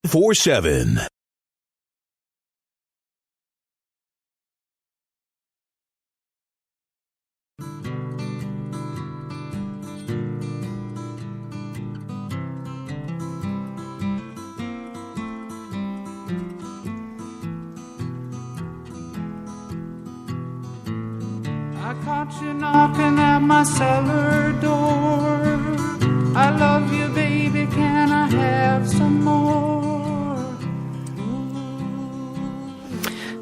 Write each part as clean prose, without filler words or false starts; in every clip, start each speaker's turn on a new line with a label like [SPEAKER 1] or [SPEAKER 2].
[SPEAKER 1] 4-7.
[SPEAKER 2] I caught you knocking at my cellar door. I love you, baby, can I have some more?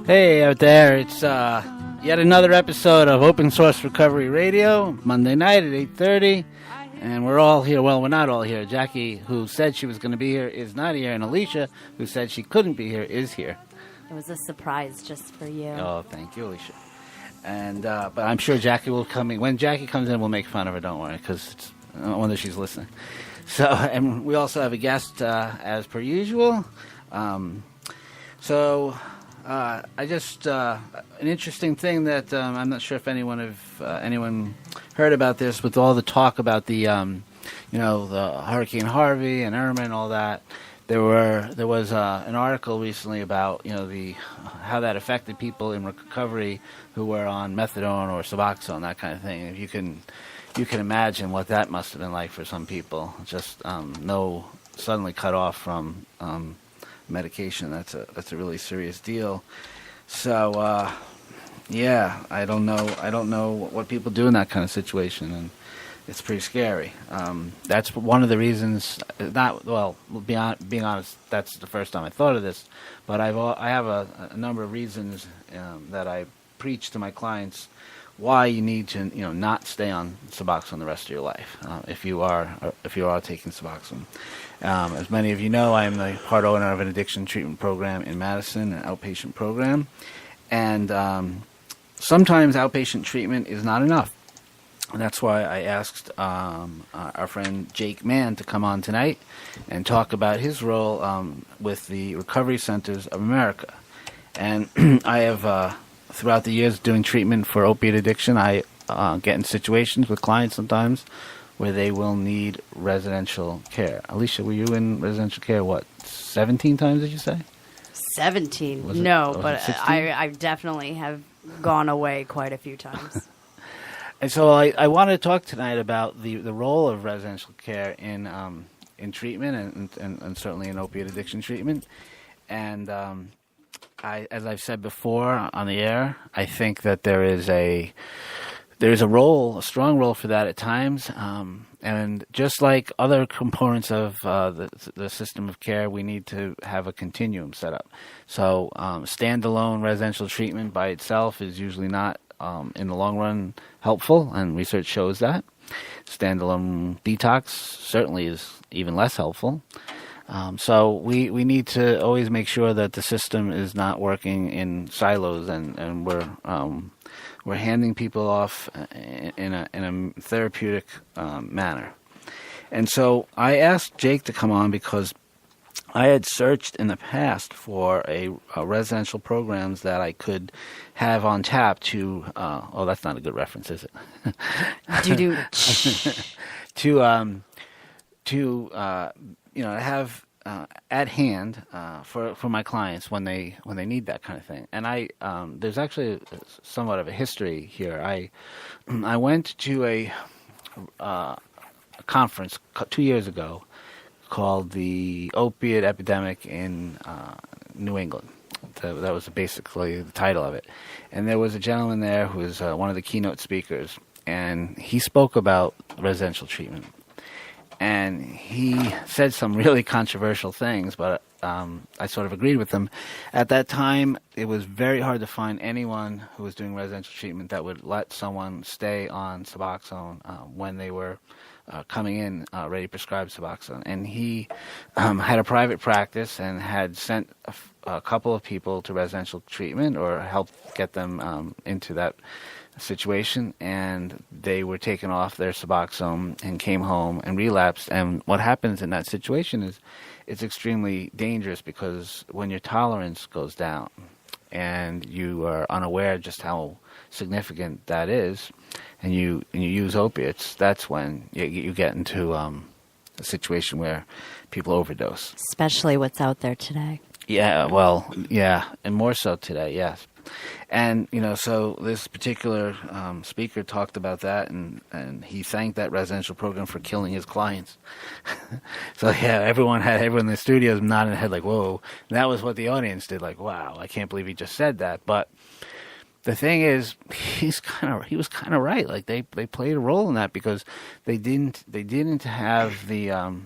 [SPEAKER 3] Hey out there, it's yet another episode of Open Source Recovery Radio, Monday night at 8:30, and we're all here. Well, we're not all here. Jackie, who said she was going to be here, is not here, and Alicia, who said she couldn't be here, is here.
[SPEAKER 4] It was a surprise just for you.
[SPEAKER 3] Oh, thank you, Alicia. And but I'm sure Jackie will come in. When Jackie comes in, we'll make fun of her, don't worry, because I wonder if she's listening. So, and we also have a guest, as per usual. I just an interesting thing that I'm not sure if anyone heard about this, with all the talk about the the Hurricane Harvey and Irma and all that. There was an article recently about how that affected people in recovery who were on methadone or Suboxone, that kind of thing. If you can imagine what that must have been like for some people, just suddenly cut off from medication. That's a really serious deal. So I don't know what people do in that kind of situation, and it's pretty scary. That's one of the reasons. Being honest, that's the first time I thought of this. But I have a number of reasons that I preach to my clients why you need to not stay on Suboxone the rest of your life if you are taking Suboxone. As many of you know, I am the part owner of an addiction treatment program in Madison, an outpatient program, and sometimes outpatient treatment is not enough. And that's why I asked our friend Jake Mann to come on tonight and talk about his role with the Recovery Centers of America. And I have, throughout the years doing treatment for opiate addiction, I get in situations with clients sometimes where they will need residential care. Alicia, were you in residential care, 17 times, did you say?
[SPEAKER 4] 17. No, but I definitely have gone away quite a few times.
[SPEAKER 3] And so I want to talk tonight about the role of residential care in treatment and certainly in opiate addiction treatment. And as I've said before on the air, I think that there is a strong role for that at times. And just like other components of the system of care, we need to have a continuum set up. So standalone residential treatment by itself is usually not in the long run helpful, and research shows that. Standalone detox certainly is even less helpful. So we need to always make sure that the system is not working in silos, and we're handing people off in a therapeutic manner. And so I asked Jake to come on because I had searched in the past for a residential programs that I could have on tap to. That's not a good reference, is it? to have at hand for my clients when they need that kind of thing. And there's actually somewhat of a history here. I went to a conference 2 years ago called the Opiate Epidemic in New England. That was basically the title of it. And there was a gentleman there who was one of the keynote speakers, and he spoke about residential treatment. And he said some really controversial things, but I sort of agreed with him. At that time, it was very hard to find anyone who was doing residential treatment that would let someone stay on Suboxone when they were coming in ready prescribed Suboxone. And he had a private practice and had sent a couple of people to residential treatment or helped get them into that situation, and they were taken off their Suboxone and came home and relapsed. And what happens in that situation is it's extremely dangerous, because when your tolerance goes down and you are unaware just how significant that is, and you use opiates, that's when you get into a situation where people overdose.
[SPEAKER 4] Especially what's out there today.
[SPEAKER 3] Yeah, well, yeah, and more so today, yes. And, so this particular speaker talked about that, and he thanked that residential program for killing his clients. So, yeah, everyone in the studio nodding their head like, whoa. And that was what the audience did, like, wow, I can't believe he just said that. But the thing is, he was kind of right. Like, they played a role in that because they didn't have the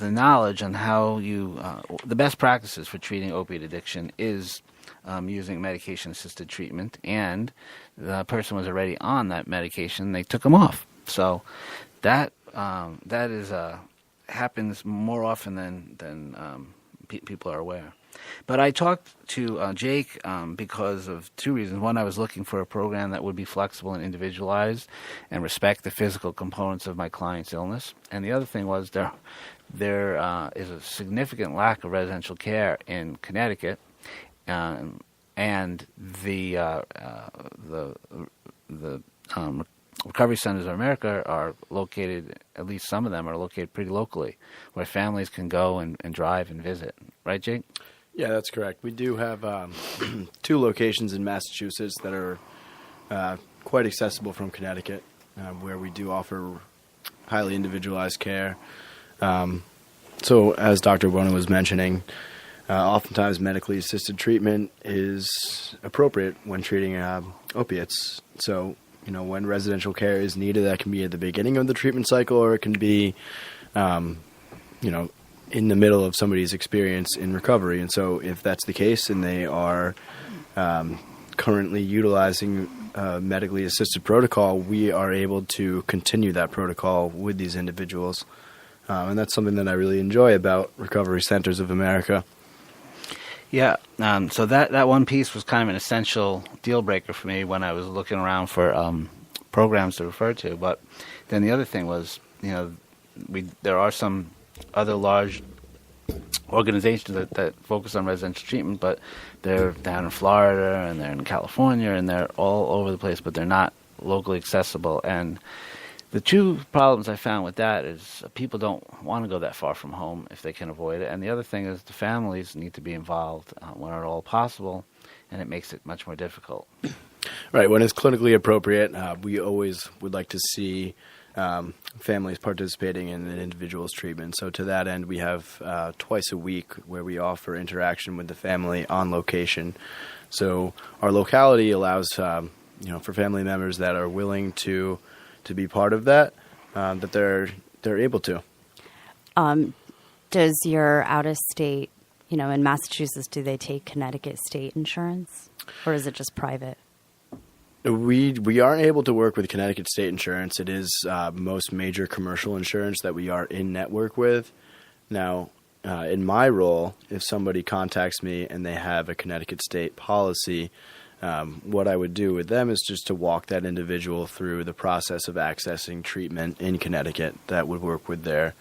[SPEAKER 3] knowledge on how the best practices for treating opiate addiction is using medication-assisted treatment, and the person was already on that medication. They took them off. So that is happens more often than people are aware. But I talked to Jake because of two reasons. One, I was looking for a program that would be flexible and individualized and respect the physical components of my client's illness. And the other thing was there is a significant lack of residential care in Connecticut, and the recovery centers of America are located, at least some of them are located pretty locally, where families can go and drive and visit. Right, Jake?
[SPEAKER 1] Yeah, that's correct. We do have 2 locations in Massachusetts that are quite accessible from Connecticut, where we do offer highly individualized care. So as Dr. Bona was mentioning, oftentimes medically assisted treatment is appropriate when treating opiates. So, when residential care is needed, that can be at the beginning of the treatment cycle, or it can be, in the middle of somebody's experience in recovery. And so if that's the case and they are currently utilizing medically assisted protocol, we are able to continue that protocol with these individuals. And that's something that I really enjoy about Recovery Centers of America.
[SPEAKER 3] Yeah, so that one piece was kind of an essential deal breaker for me when I was looking around for programs to refer to. But then the other thing was, there are some other large organizations that focus on residential treatment, but they're down in Florida and they're in California and they're all over the place, but they're not locally accessible. And the two problems I found with that is people don't want to go that far from home if they can avoid it. And the other thing is the families need to be involved when at all possible, and it makes it much more difficult.
[SPEAKER 1] Right. When it's clinically appropriate, we always would like to see families participating in an individual's treatment. So to that end, we have twice a week where we offer interaction with the family on location. So our locality allows, for family members that are willing to be part of that, that they're able to.
[SPEAKER 4] Does your out-of-state, in Massachusetts, do they take Connecticut state insurance, or is it just private?
[SPEAKER 1] We aren't able to work with Connecticut State Insurance. It is most major commercial insurance that we are in network with. Now, in my role, if somebody contacts me and they have a Connecticut State policy, what I would do with them is just to walk that individual through the process of accessing treatment in Connecticut that would work with their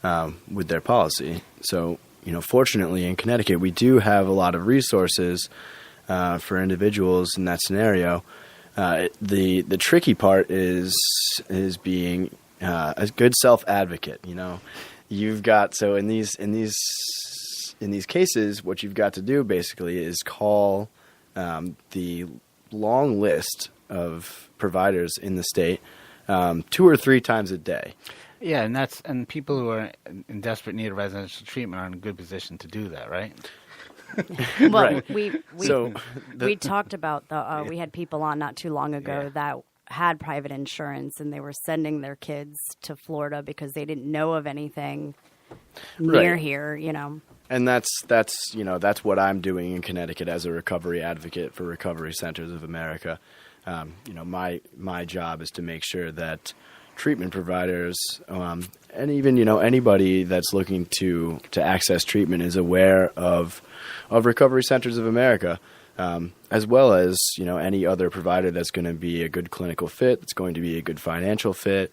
[SPEAKER 1] policy. So, fortunately in Connecticut, we do have a lot of resources for individuals in that scenario. The tricky part is being a good self-advocate. You've got, so in these cases, what you've got to do basically is call the long list of providers in the state 2 or 3 times a day.
[SPEAKER 3] Yeah, and people who are in desperate need of residential treatment are in a good position to do that, right?
[SPEAKER 4] Well,
[SPEAKER 1] right.
[SPEAKER 4] we talked about we had people on not too long ago that had private insurance, and they were sending their kids to Florida because they didn't know of anything near here,
[SPEAKER 1] And that's what I'm doing in Connecticut as a recovery advocate for Recovery Centers of America. My job is to make sure that treatment providers and even anybody that's looking to access treatment is aware of Recovery Centers of America, as well as any other provider that's going to be a good clinical fit, that's going to be a good financial fit.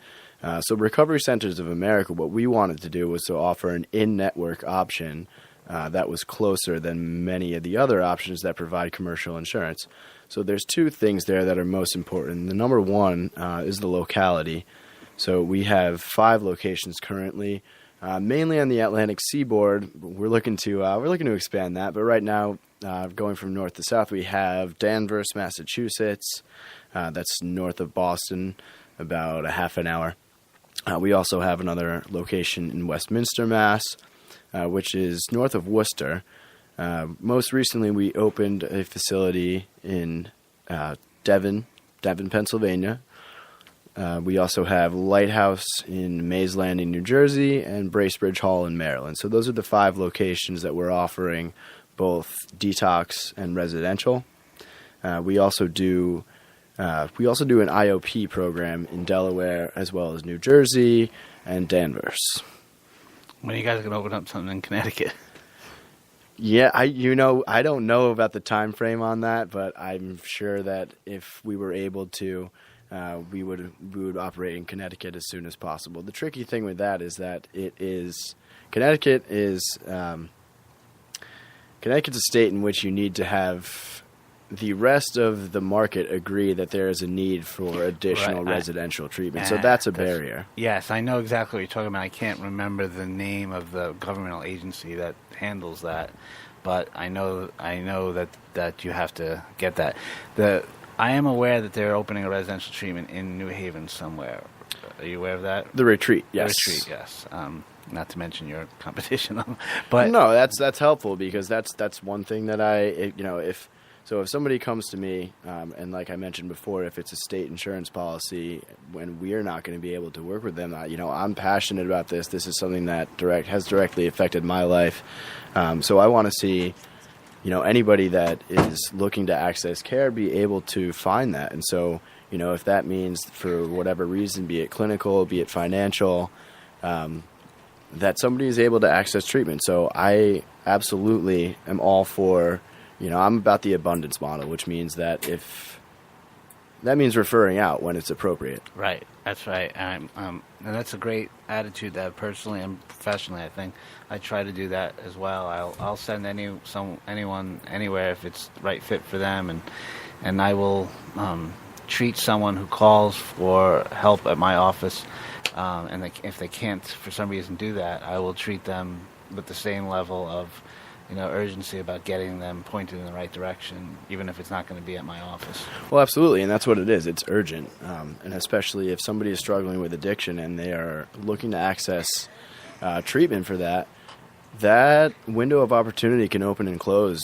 [SPEAKER 1] So Recovery Centers of America, what we wanted to do was to offer an in-network option that was closer than many of the other options that provide commercial insurance. So there's 2 things there that are most important. The number one is the locality. So we have 5 locations currently, mainly on the Atlantic seaboard. We're looking to expand that, but right now, going from north to south, we have Danvers, Massachusetts. That's north of Boston, about a half an hour. We also have another location in Westminster, Mass, which is north of Worcester. Most recently, we opened a facility in Devon, Pennsylvania. We also have Lighthouse in Mays Landing, New Jersey, and Bracebridge Hall in Maryland. So those are the 5 locations that we're offering both detox and residential. We also do an IOP program in Delaware as well as New Jersey and Danvers.
[SPEAKER 3] When are you guys going to open up something in Connecticut?
[SPEAKER 1] Yeah, I don't know about the time frame on that, but I'm sure that if we were able to, we would operate in Connecticut as soon as possible. The tricky thing with that is that Connecticut's a state in which you need to have the rest of the market agree that there is a need for additional residential treatment. So that's a barrier.
[SPEAKER 3] Yes, I know exactly what you're talking about. I can't remember the name of the governmental agency that handles that, but I know that you have to get that. I am aware that they're opening a residential treatment in New Haven somewhere. Are you aware of that?
[SPEAKER 1] The Retreat, yes.
[SPEAKER 3] The Retreat, yes. Not to mention your competition, but
[SPEAKER 1] no, that's helpful because that's one thing that if somebody comes to me, and like I mentioned before, if it's a state insurance policy, when we are not going to be able to work with them, I'm passionate about this. This is something that has directly affected my life. So I want to see, anybody that is looking to access care be able to find that. And so, if that means for whatever reason, be it clinical, be it financial, that somebody is able to access treatment. So I absolutely am all for, I'm about the abundance model, which means that that means referring out when it's appropriate.
[SPEAKER 3] Right. That's right. And that's a great attitude that personally and professionally, I think I try to do that as well. I'll send anyone anywhere if it's the right fit for them, and I will treat someone who calls for help at my office, and if they can't for some reason do that, I will treat them with the same level of urgency about getting them pointed in the right direction, even if it's not going to be at my office.
[SPEAKER 1] Well, absolutely, and that's what it is. It's urgent, and especially if somebody is struggling with addiction and they are looking to access treatment for that, that window of opportunity can open and close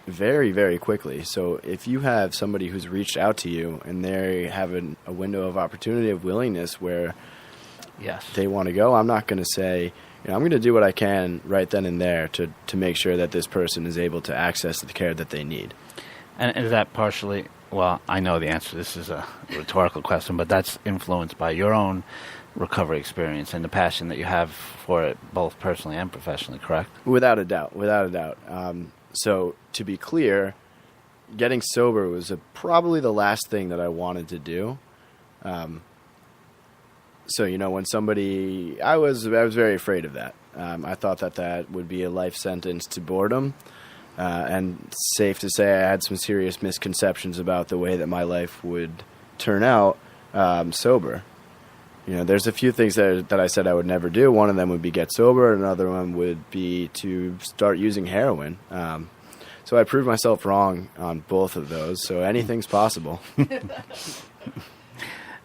[SPEAKER 1] very, very quickly. So if you have somebody who's reached out to you and they have a window of opportunity of willingness where they want to go, I'm not going to say, I'm going to do what I can right then and there to make sure that this person is able to access the care that they need.
[SPEAKER 3] And is that partially, well, I know the answer. This is a rhetorical question, but that's influenced by your own recovery experience and the passion that you have for it, both personally and professionally, correct? Without a doubt.
[SPEAKER 1] So to be clear, getting sober was probably the last thing that I wanted to do. So, when somebody, I was very afraid of that. I thought that would be a life sentence to boredom. And safe to say I had some serious misconceptions about the way that my life would turn out sober. There's a few things that I said I would never do. One of them would be get sober. Another one would be to start using heroin. So I proved myself wrong on both of those. So anything's possible.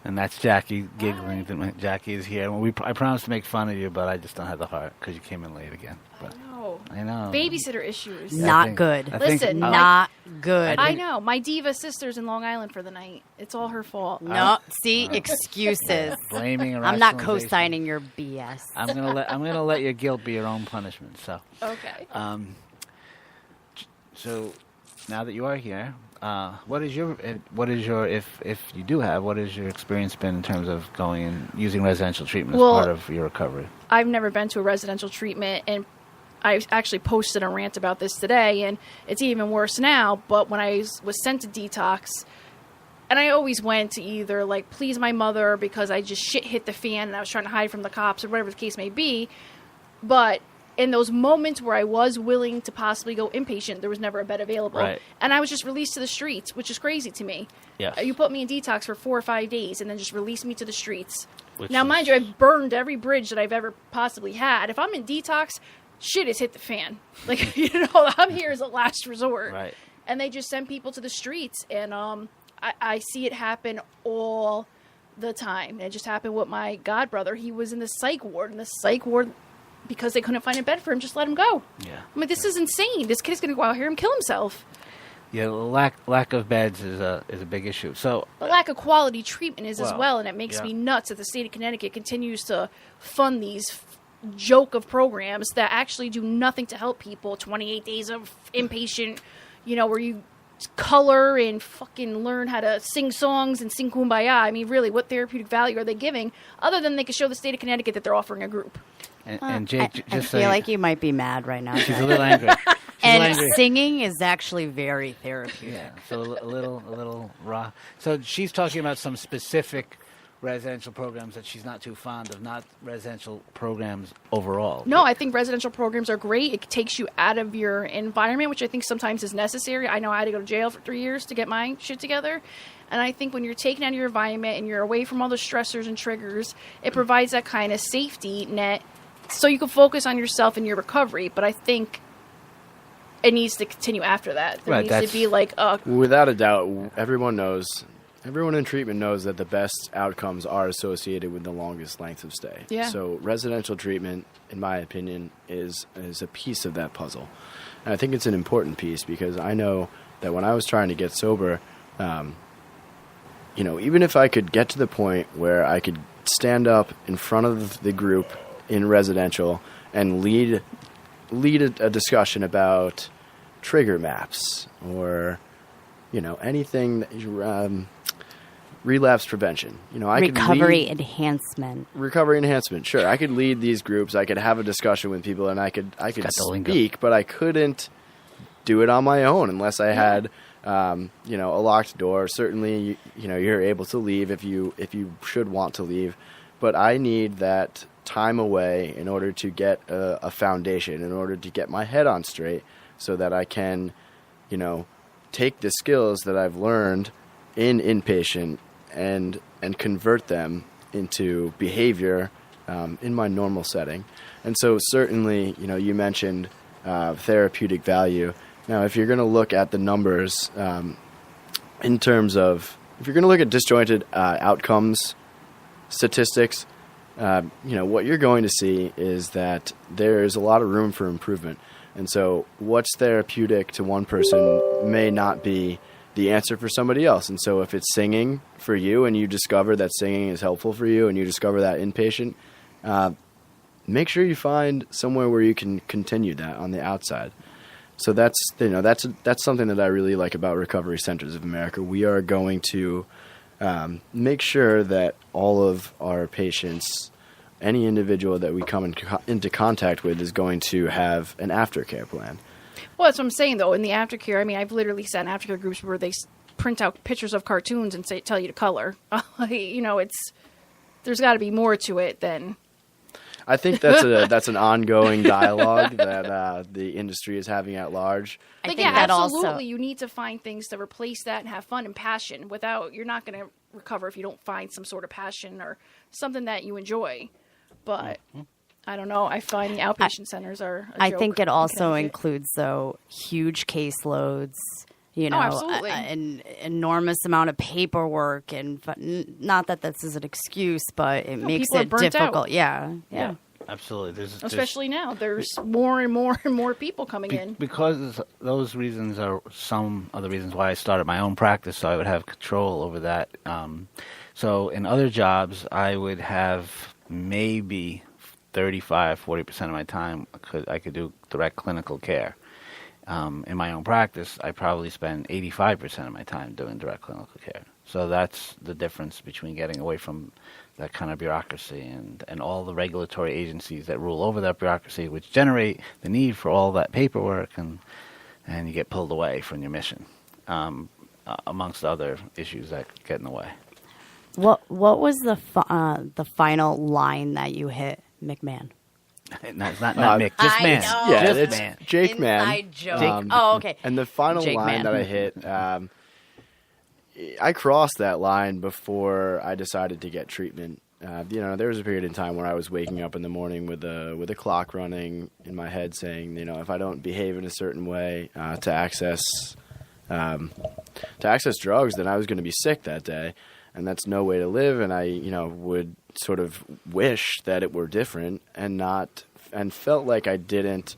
[SPEAKER 3] And that's Jackie giggling. Jackie is here. I promised to make fun of you, but I just don't have the heart because you came in late again. But I know.
[SPEAKER 5] Babysitter issues.
[SPEAKER 4] Not good.
[SPEAKER 5] Listen,
[SPEAKER 4] not good.
[SPEAKER 5] I know. My diva sister's in Long Island for the night. It's all her fault.
[SPEAKER 4] No, see, excuses.
[SPEAKER 3] Blaming and
[SPEAKER 4] I'm not co-signing your BS.
[SPEAKER 3] I'm gonna let your guilt be your own punishment. So
[SPEAKER 5] okay.
[SPEAKER 3] So now that you are here, what is your if you do have, what has your experience been in terms of going and using residential treatment as part of your recovery?
[SPEAKER 5] I've never been to a residential treatment, and I actually posted a rant about this today, and it's even worse now. But when I was sent to detox, and I always went to either please my mother because I just shit hit the fan and I was trying to hide from the cops or whatever the case may be, but in those moments where I was willing to possibly go inpatient, there was never a bed available.
[SPEAKER 3] Right.
[SPEAKER 5] And I was just released to the streets, which is crazy to me.
[SPEAKER 3] Yes.
[SPEAKER 5] You put me in detox for 4 or 5 days and then just release me to the streets. Now, mind you, I've burned every bridge that I've ever possibly had. If I'm in detox, shit has hit the fan. Like, I'm here as a last resort.
[SPEAKER 3] Right.
[SPEAKER 5] And they just send people to the streets. And I see it happen all the time. It just happened with my godbrother. He was in the psych ward. And the psych ward, because they couldn't find a bed for him, just let him go.
[SPEAKER 3] Yeah.
[SPEAKER 5] I mean, this is insane. This kid's going to go out here and kill himself.
[SPEAKER 3] Yeah, the lack of beds is a big issue. So
[SPEAKER 5] The lack of quality treatment is as
[SPEAKER 3] Well,
[SPEAKER 5] well, and it makes
[SPEAKER 3] yeah.
[SPEAKER 5] me nuts that the state of Connecticut continues to fund these joke of programs that actually do nothing to help people. 28 days of inpatient, where you color and fucking learn how to sing songs and sing Kumbaya. I mean, really, what therapeutic value are they giving other than they can show the state of Connecticut that they're offering a group?
[SPEAKER 3] and Jake,
[SPEAKER 4] I
[SPEAKER 3] just
[SPEAKER 4] feel
[SPEAKER 3] so
[SPEAKER 4] like you might be mad right now.
[SPEAKER 3] she's
[SPEAKER 4] Jack.
[SPEAKER 3] a little angry.
[SPEAKER 4] And
[SPEAKER 3] angry.
[SPEAKER 4] singing is actually very therapeutic.
[SPEAKER 3] Yeah, so a little raw. So she's talking about some specific residential programs that she's not too fond of, not residential programs overall.
[SPEAKER 5] No, I think residential programs are great. It takes you out of your environment, which I think sometimes is necessary. I know I had to go to jail for 3 years to get my shit together. And I think when you're taken out of your environment and you're away from all the stressors and triggers, it provides that kind of safety net so you can focus on yourself and your recovery. But I think it needs to continue after that. There
[SPEAKER 3] Right,
[SPEAKER 5] needs to be like
[SPEAKER 1] Without a doubt, everyone in treatment knows that the best outcomes are associated with the longest length of stay.
[SPEAKER 5] Yeah.
[SPEAKER 1] So residential treatment, in my opinion, is a piece of that puzzle. And I think it's an important piece because I know that when I was trying to get sober, even if I could get to the point where I could stand up in front of the group in residential and lead a discussion about trigger maps or, anything that, relapse prevention. I
[SPEAKER 4] Recovery
[SPEAKER 1] could
[SPEAKER 4] enhancement.
[SPEAKER 1] recovery enhancement. Sure, I could lead these groups. I could have a discussion with people, and I could
[SPEAKER 3] got the lingo.
[SPEAKER 1] speak, but I couldn't do it on my own unless I had, a locked door. Certainly, you're able to leave if you should want to leave, but I need that time away in order to get a foundation, in order to get my head on straight, so that I can, take the skills that I've learned in inpatient and convert them into behavior in my normal setting. And so certainly, you mentioned therapeutic value. Now, if you're going to look at the numbers in terms of, if you're going to look at disjointed outcomes statistics, what you're going to see is that there's a lot of room for improvement. And so what's therapeutic to one person may not be the answer for somebody else. And so if it's singing for you and you discover that singing is helpful for you and you discover that inpatient, make sure you find somewhere where you can continue that on the outside. So that's something that I really like about Recovery Centers of America. We are going to make sure that all of our patients, any individual that we come into contact with, is going to have an aftercare plan.
[SPEAKER 5] Well, that's what I'm saying, though. In the aftercare, I mean, I've literally sat in aftercare groups where they print out pictures of cartoons and tell you to color. There's got to be more to it than.
[SPEAKER 1] I think that's an ongoing dialogue that the industry is having at large.
[SPEAKER 4] I
[SPEAKER 5] Like,
[SPEAKER 4] think
[SPEAKER 5] yeah,
[SPEAKER 4] that
[SPEAKER 5] absolutely.
[SPEAKER 4] also.
[SPEAKER 5] You need to find things to replace that and have fun and passion. You're not going to recover if you don't find some sort of passion or something that you enjoy. But I don't know. I find the outpatient centers are a
[SPEAKER 4] I
[SPEAKER 5] joke
[SPEAKER 4] think it
[SPEAKER 5] in
[SPEAKER 4] also
[SPEAKER 5] Connecticut.
[SPEAKER 4] includes, though, huge caseloads,
[SPEAKER 5] absolutely.
[SPEAKER 4] an enormous amount of paperwork, and not that this is an excuse, but it makes
[SPEAKER 5] people are
[SPEAKER 4] it
[SPEAKER 5] burnt out.
[SPEAKER 4] difficult. Yeah.
[SPEAKER 3] Absolutely. There's
[SPEAKER 5] Especially now. There's more and more and more people coming in.
[SPEAKER 3] because those reasons are some of the reasons why I started my own practice, so I would have control over that. So in other jobs, I would have maybe 35-40% of my time I could do direct clinical care. In my own practice, I probably spend 85% of my time doing direct clinical care. So that's the difference between getting away from that kind of bureaucracy and all the regulatory agencies that rule over that bureaucracy, which generate the need for all that paperwork, and you get pulled away from your mission, amongst other issues that get in the way.
[SPEAKER 4] What was the final line that you hit, McMahon?
[SPEAKER 3] No, it's not Mick, just
[SPEAKER 4] I
[SPEAKER 3] man.
[SPEAKER 4] know.
[SPEAKER 1] Yeah,
[SPEAKER 3] Just
[SPEAKER 1] it's
[SPEAKER 3] man.
[SPEAKER 1] Jake Man.
[SPEAKER 4] Inside joke. Oh, okay.
[SPEAKER 1] And the final
[SPEAKER 4] Jake
[SPEAKER 1] line
[SPEAKER 4] Man.
[SPEAKER 1] that I hit, I crossed that line before I decided to get treatment there was a period in time where I was waking up in the morning with a clock running in my head saying, if I don't behave in a certain way to access drugs, then I was going to be sick that day, and that's no way to live. And I, would sort of wish that it were different, and felt like I didn't.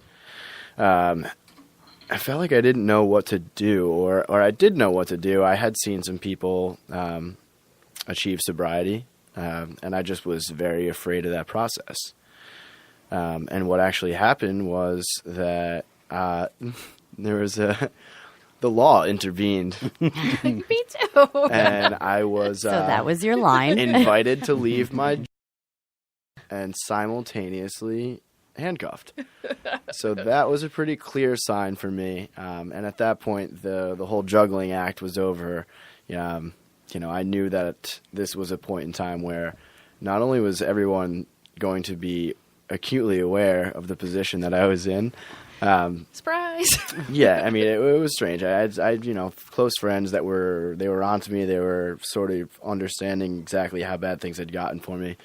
[SPEAKER 1] I felt like I didn't know what to do, or I did know what to do. I had seen some people achieve sobriety, and I just was very afraid of that process. And what actually happened was that there was the law intervened.
[SPEAKER 5] Me too.
[SPEAKER 1] And I was
[SPEAKER 4] So that was your line.
[SPEAKER 1] invited to leave my job and simultaneously handcuffed. So that was a pretty clear sign for me. And at that point, the whole juggling act was over. I knew that this was a point in time where not only was everyone going to be acutely aware of the position that I was in.
[SPEAKER 5] Surprise.
[SPEAKER 1] Yeah, I mean, it was strange. I had close friends that were onto me. They were sort of understanding exactly how bad things had gotten for me.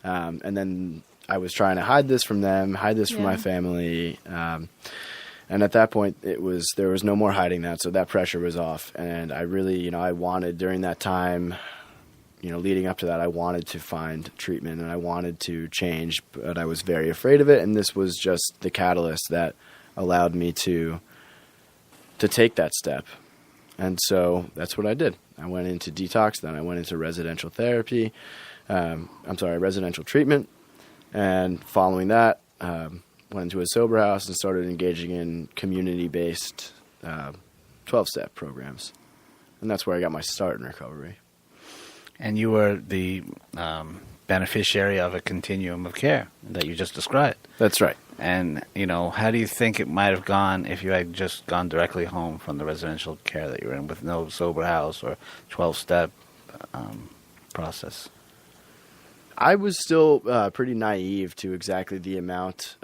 [SPEAKER 1] And then I was trying to hide this from them, hide this from my family. And at that point, there was no more hiding that, so that pressure was off. And I really, I wanted, during that time, leading up to that, I wanted to find treatment and I wanted to change, but I was very afraid of it. And this was just the catalyst that allowed me to take that step. And so that's what I did. I went into detox, then I went into residential treatment. And following that, went into a sober house and started engaging in community-based 12-step programs. And that's where I got my start in recovery.
[SPEAKER 3] And you were the beneficiary of a continuum of care that you just described.
[SPEAKER 1] That's right.
[SPEAKER 3] And, how do you think it might have gone if you had just gone directly home from the residential care that you were in with no sober house or 12-step process?
[SPEAKER 1] I was still pretty naive to exactly the amount.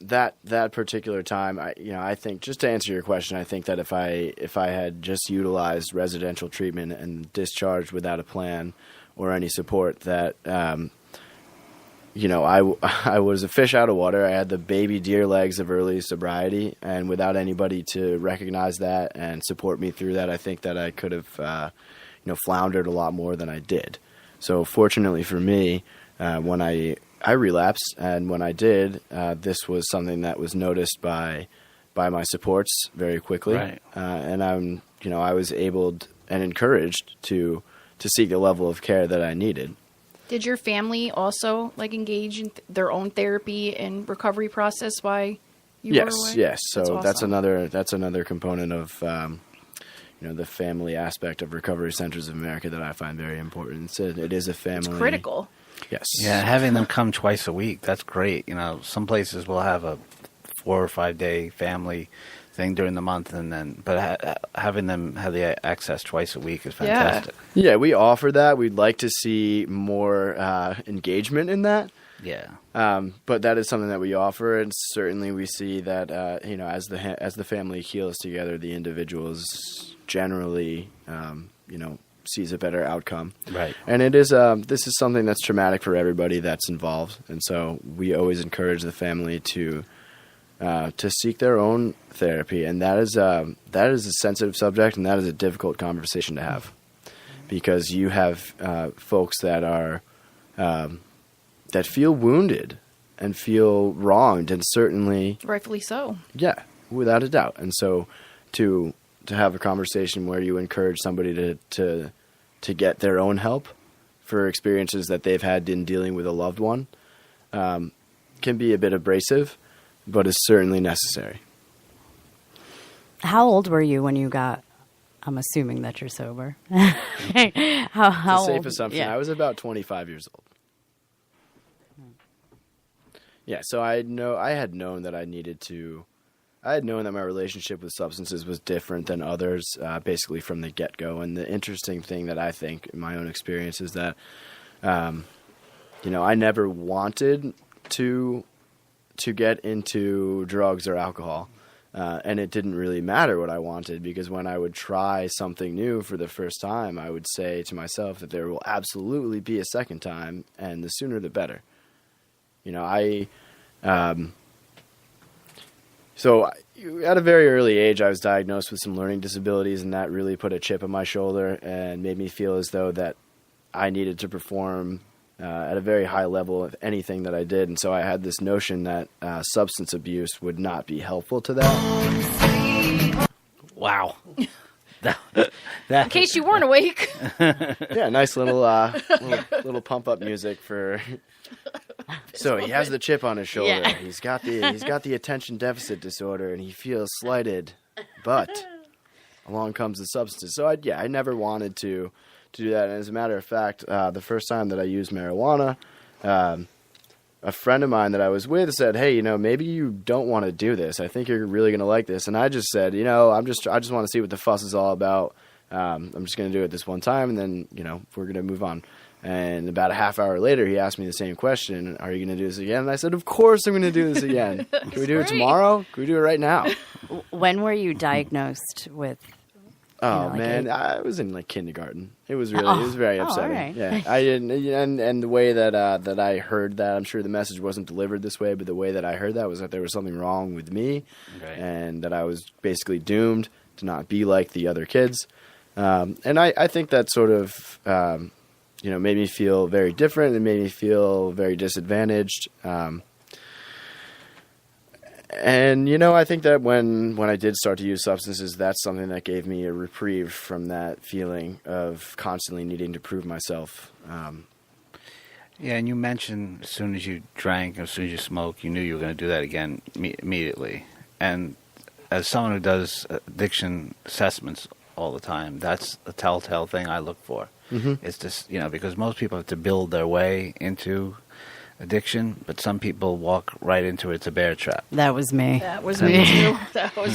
[SPEAKER 1] That particular time, I think, just to answer your question, I think that if I had just utilized residential treatment and discharged without a plan or any support, that I was a fish out of water. I had the baby deer legs of early sobriety, and without anybody to recognize that and support me through that, I think that I could have floundered a lot more than I did. So fortunately for me, when I relapsed, and when I did, this was something that was noticed by my supports very quickly.
[SPEAKER 3] Right.
[SPEAKER 1] And I was able and encouraged to seek the level of care that I needed.
[SPEAKER 5] Did your family also engage in their own therapy and recovery process while you were away?
[SPEAKER 1] Yes. So that's
[SPEAKER 5] awesome.
[SPEAKER 1] another component of the family aspect of Recovery Centers of America that I find very important. It is a family.
[SPEAKER 5] It's critical.
[SPEAKER 1] Yes.
[SPEAKER 3] Yeah, having them come twice a week, that's great. Some places will have a 4 or 5 day family thing during the month, but having them have the access twice a week is fantastic.
[SPEAKER 1] Yeah, we offer that. We'd like to see more engagement in that.
[SPEAKER 3] Yeah.
[SPEAKER 1] But that is something that we offer, and certainly we see that as the family heals together, the individuals generally sees a better outcome.
[SPEAKER 3] Right.
[SPEAKER 1] And this is something that's traumatic for everybody that's involved, and so we always encourage the family to seek their own therapy, and that is a sensitive subject, and that is a difficult conversation to have, because you have folks that are that feel wounded and feel wronged, and certainly
[SPEAKER 5] Rightfully so.
[SPEAKER 1] Yeah, without a doubt. And so to have a conversation where you encourage somebody to get their own help for experiences that they've had in dealing with a loved one can be a bit abrasive, but is certainly necessary.
[SPEAKER 4] How old were you when you got? I'm assuming that you're sober. How
[SPEAKER 1] It's a safe
[SPEAKER 4] old?
[SPEAKER 1] assumption.
[SPEAKER 4] Yeah.
[SPEAKER 1] I was about 25 years old. Yeah, so I had known that my relationship with substances was different than others, basically from the get-go. And the interesting thing that I think in my own experience is that, I never wanted to get into drugs or alcohol. And it didn't really matter what I wanted, because when I would try something new for the first time, I would say to myself that there will absolutely be a second time, and the sooner the better. So at a very early age, I was diagnosed with some learning disabilities, and that really put a chip on my shoulder and made me feel as though that I needed to perform at a very high level of anything that I did. And so I had this notion that substance abuse would not be helpful to that.
[SPEAKER 3] Wow.
[SPEAKER 5] In case you weren't awake.
[SPEAKER 1] Yeah, nice little pump up music for. So he has the chip on his shoulder.
[SPEAKER 4] Yeah.
[SPEAKER 1] He's got the attention deficit disorder, and he feels slighted. But along comes the substances. So I never wanted to do that. And as a matter of fact, the first time that I used marijuana, a friend of mine that I was with said, "Hey, maybe you don't want to do this. I think you're really going to like this." And I just said, I just want to see what the fuss is all about. I'm just going to do it this one time, and then, we're going to move on. And about a half hour later, he asked me the same question: "Are you going to do this again?" And I said, "Of course I'm going to do this again. Can we do it tomorrow? Can we do it right now?"
[SPEAKER 4] When were you diagnosed with?
[SPEAKER 1] Oh
[SPEAKER 4] like
[SPEAKER 1] man, I was in kindergarten. It was very upsetting.
[SPEAKER 4] all right.
[SPEAKER 1] Yeah, I didn't, and the way that that I heard that, I'm sure the message wasn't delivered this way, but the way that I heard that was that there was something wrong with me,
[SPEAKER 3] Right.
[SPEAKER 1] and that I was basically doomed to not be like the other kids. And I think that sort of made me feel very different. It made me feel very disadvantaged. And, I think that when I did start to use substances, that's something that gave me a reprieve from that feeling of constantly needing to prove myself.
[SPEAKER 3] Yeah, and you mentioned as soon as you drank, as soon as you smoked, you knew you were going to do that again immediately. And as someone who does addiction assessments all the time, that's a telltale thing I look for.
[SPEAKER 1] Mm-hmm.
[SPEAKER 3] It's just, because most people have to build their way into addiction, but some people walk right into it. It's a bear trap.
[SPEAKER 4] That was me.
[SPEAKER 5] That was me too. That was.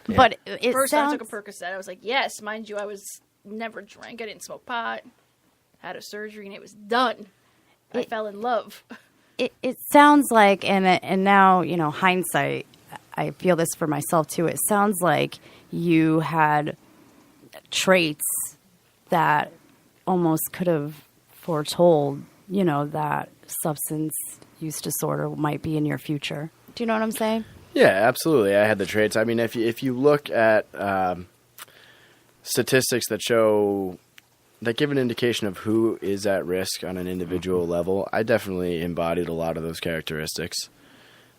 [SPEAKER 3] Yeah.
[SPEAKER 4] But it
[SPEAKER 5] First,
[SPEAKER 4] sounds.
[SPEAKER 5] I took a Percocet. I was like, yes, mind you, I was never drank. I didn't smoke pot. Had a surgery, and it was done. I fell in love.
[SPEAKER 4] It sounds like, and now hindsight, I feel this for myself too. It sounds like you had traits that almost could have foretold, that substance use disorder might be in your future. Do you know what I'm saying?
[SPEAKER 1] Yeah, absolutely. I had the traits. I mean, if you look at statistics that give an indication of who is at risk on an individual level, I definitely embodied a lot of those characteristics.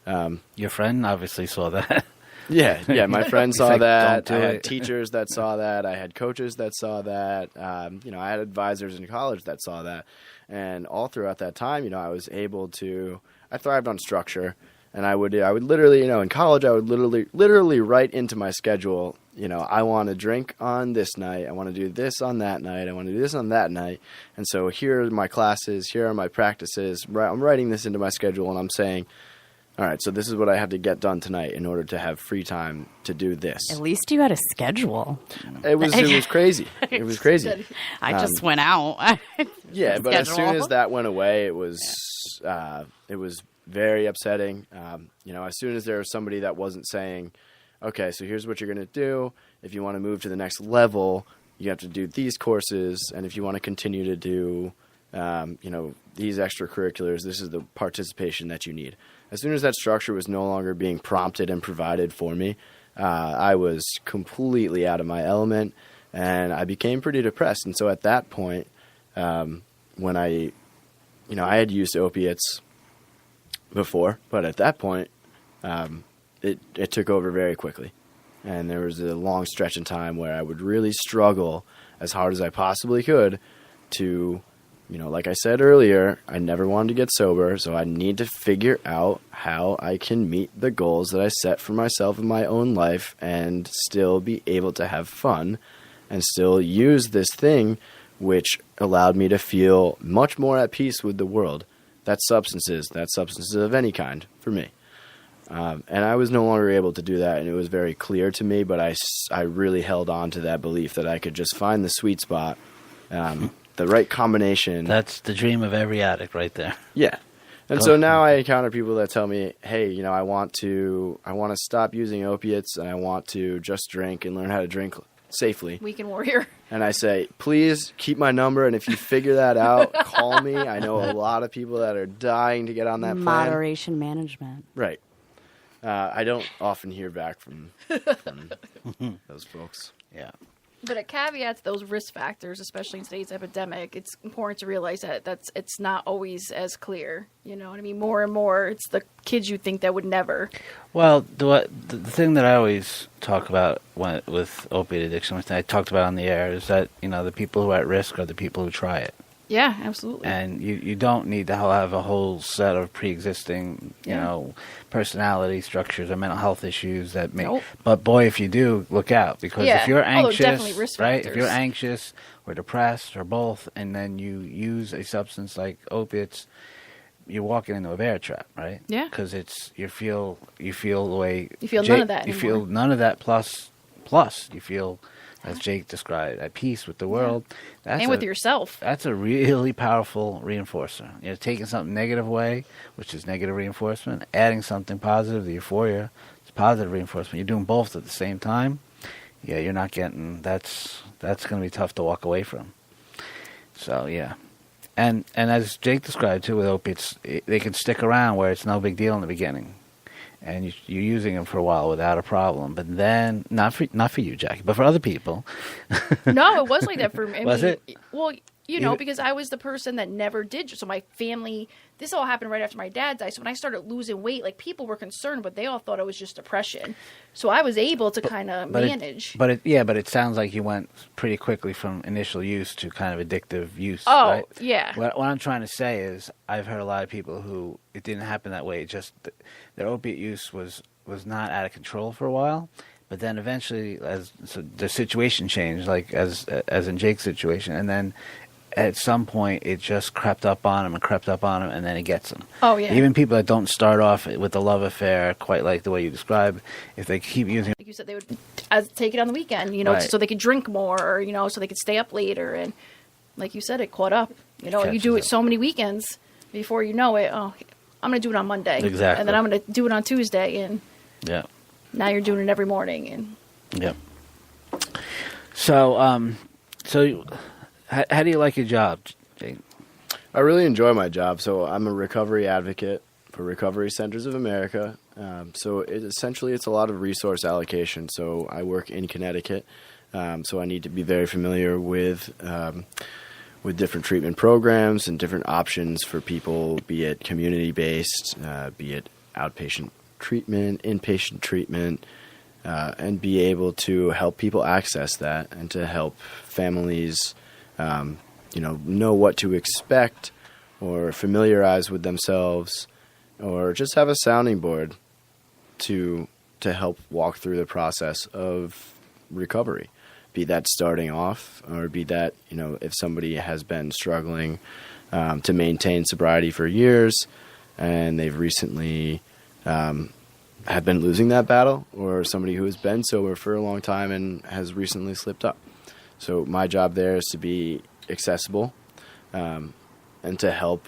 [SPEAKER 3] Your friend obviously saw that.
[SPEAKER 1] Yeah. My friend saw
[SPEAKER 3] like,
[SPEAKER 1] that.
[SPEAKER 3] "Don't
[SPEAKER 1] I
[SPEAKER 3] do
[SPEAKER 1] had
[SPEAKER 3] it."
[SPEAKER 1] teachers that saw that. I had coaches that saw that. I had advisors in college that saw that. And all throughout that time, I was able to. I thrived on structure, and I would literally, in college, I would literally write into my schedule. I want to drink on this night. I want to do this on that night. I want to do this on that night. And so here are my classes. Here are my practices. I'm writing this into my schedule, and I'm saying, all right, so this is what I have to get done tonight in order to have free time to do this.
[SPEAKER 4] At least you had a schedule.
[SPEAKER 1] It was crazy. It was crazy.
[SPEAKER 4] I just went out.
[SPEAKER 1] Yeah, but as soon
[SPEAKER 4] Schedule.
[SPEAKER 1] as that went away, it was very upsetting. As soon as there was somebody that wasn't saying, okay, so here's what you're going to do. If you want to move to the next level, you have to do these courses. And if you want to continue to do, these extracurriculars, this is the participation that you need. As soon as that structure was no longer being prompted and provided for me, I was completely out of my element, and I became pretty depressed. And so at that point, when I had used opiates before, but at that point, it took over very quickly. And there was a long stretch in time where I would really struggle as hard as I possibly could to, like I said earlier, I never wanted to get sober, so I need to figure out how I can meet the goals that I set for myself in my own life and still be able to have fun and still use this thing which allowed me to feel much more at peace with the world. That's substances of any kind for me. And I was no longer able to do that, and it was very clear to me, but I really held on to that belief that I could just find the sweet spot, the right combination.
[SPEAKER 3] That's the dream of every addict right there.
[SPEAKER 1] Yeah. And so now I encounter people that tell me, hey, you know, I want to stop using opiates and I want to just drink and learn how to drink safely.
[SPEAKER 5] Weekend warrior.
[SPEAKER 1] And I say, please keep my number, and if you figure that out, call me. I know a lot of people that are dying to get on that plan.
[SPEAKER 4] Moderation management.
[SPEAKER 1] Right. I don't often hear back from those folks.
[SPEAKER 3] Yeah.
[SPEAKER 5] But a caveat to those risk factors, especially in today's epidemic, it's important to realize that it's not always as clear. You know what I mean? More and more, it's the kids you think that would never.
[SPEAKER 3] Well, the thing that I always talk about with opiate addiction, which I talked about on the air, is that, you know, the people who are at risk are the people who try it.
[SPEAKER 5] Yeah, absolutely.
[SPEAKER 3] And you don't need to have a whole set of pre-existing, you know, personality structures or mental health issues that make. Nope. But boy, if you do, look out, because if you're anxious,
[SPEAKER 5] definitely risk
[SPEAKER 3] right?
[SPEAKER 5] factors.
[SPEAKER 3] If you're anxious or depressed or both, and then you use a substance like opiates, you're walking into a bear trap, right?
[SPEAKER 5] Yeah.
[SPEAKER 3] Because you feel the way
[SPEAKER 5] you feel none of that.
[SPEAKER 3] You
[SPEAKER 5] anymore.
[SPEAKER 3] feel none of that plus you feel, as Jake described, at peace with the world.
[SPEAKER 5] And with yourself.
[SPEAKER 3] That's a really powerful reinforcer. You know, taking something negative away, which is negative reinforcement, adding something positive, the euphoria, it's positive reinforcement. You're doing both at the same time. Yeah, you're not getting, that's going to be tough to walk away from. So, yeah. And as Jake described, too, with opiates, they can stick around where it's no big deal in the beginning. And you're using them for a while without a problem, but then not for you, Jackie, but for other people.
[SPEAKER 5] No, it was like that for me.
[SPEAKER 3] Was it?
[SPEAKER 5] Well, you know, because I was the person that never did. So my family, this all happened right after my dad died. So when I started losing weight, like, people were concerned, but they all thought it was just depression. So I was able to kind of manage.
[SPEAKER 3] But it sounds like you went pretty quickly from initial use to kind of addictive use.
[SPEAKER 5] Oh,
[SPEAKER 3] right?
[SPEAKER 5] yeah.
[SPEAKER 3] What I'm trying to say is, I've heard a lot of people who it didn't happen that way. Just their opiate use was not out of control for a while. But then eventually, the situation changed, like as in Jake's situation, and then at some point it just crept up on him, and then it gets him.
[SPEAKER 5] Oh, yeah.
[SPEAKER 3] Even people that don't start off with a love affair quite like the way you described, if they keep using,
[SPEAKER 5] like you said, they would take it on the weekend, you know,
[SPEAKER 3] Right.
[SPEAKER 5] so they could drink more, or, you know, so they could stay up later. And like you said, it caught up. You know, you do it so many weekends before you know it. Oh, I'm going to do it on Monday.
[SPEAKER 3] Exactly.
[SPEAKER 5] And then I'm going to do it on Tuesday. And
[SPEAKER 3] yeah.
[SPEAKER 5] now you're doing it every morning. And
[SPEAKER 3] Yeah. So, how do you like your job, Jake?
[SPEAKER 1] I really enjoy my job. So I'm a recovery advocate for Recovery Centers of America. So essentially it's a lot of resource allocation. So I work in Connecticut. So I need to be very familiar with different treatment programs and different options for people, be it community-based, be it outpatient treatment, inpatient treatment, and be able to help people access that and to help families know what to expect or familiarize with themselves or just have a sounding board to help walk through the process of recovery, be that starting off or be that, if somebody has been struggling to maintain sobriety for years and they've recently have been losing that battle, or somebody who has been sober for a long time and has recently slipped up. So my job there is to be accessible and to help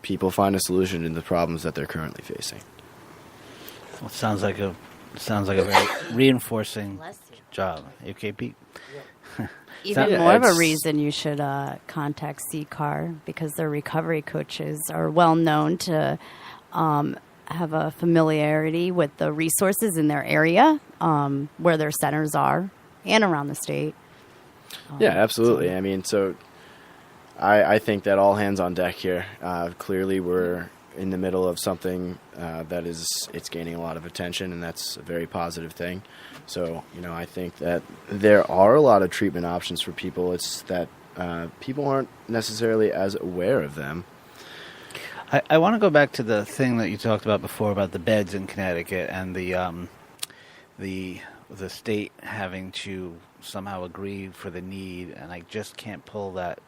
[SPEAKER 1] people find a solution to the problems that they're currently facing.
[SPEAKER 3] Well, it sounds like a very reinforcing job. You okay, Pete?
[SPEAKER 4] Even more of a reason you should contact CCAR, because their recovery coaches are well known to have a familiarity with the resources in their area, where their centers are, and around the state.
[SPEAKER 1] Yeah, absolutely. I mean, so I think that all hands on deck here. Clearly, we're in the middle of something it's gaining a lot of attention, and that's a very positive thing. So, I think that there are a lot of treatment options for people. It's that people aren't necessarily as aware of them.
[SPEAKER 3] I want to go back to the thing that you talked about before about the beds in Connecticut and the state having to somehow agree for the need, and I just can't pull that.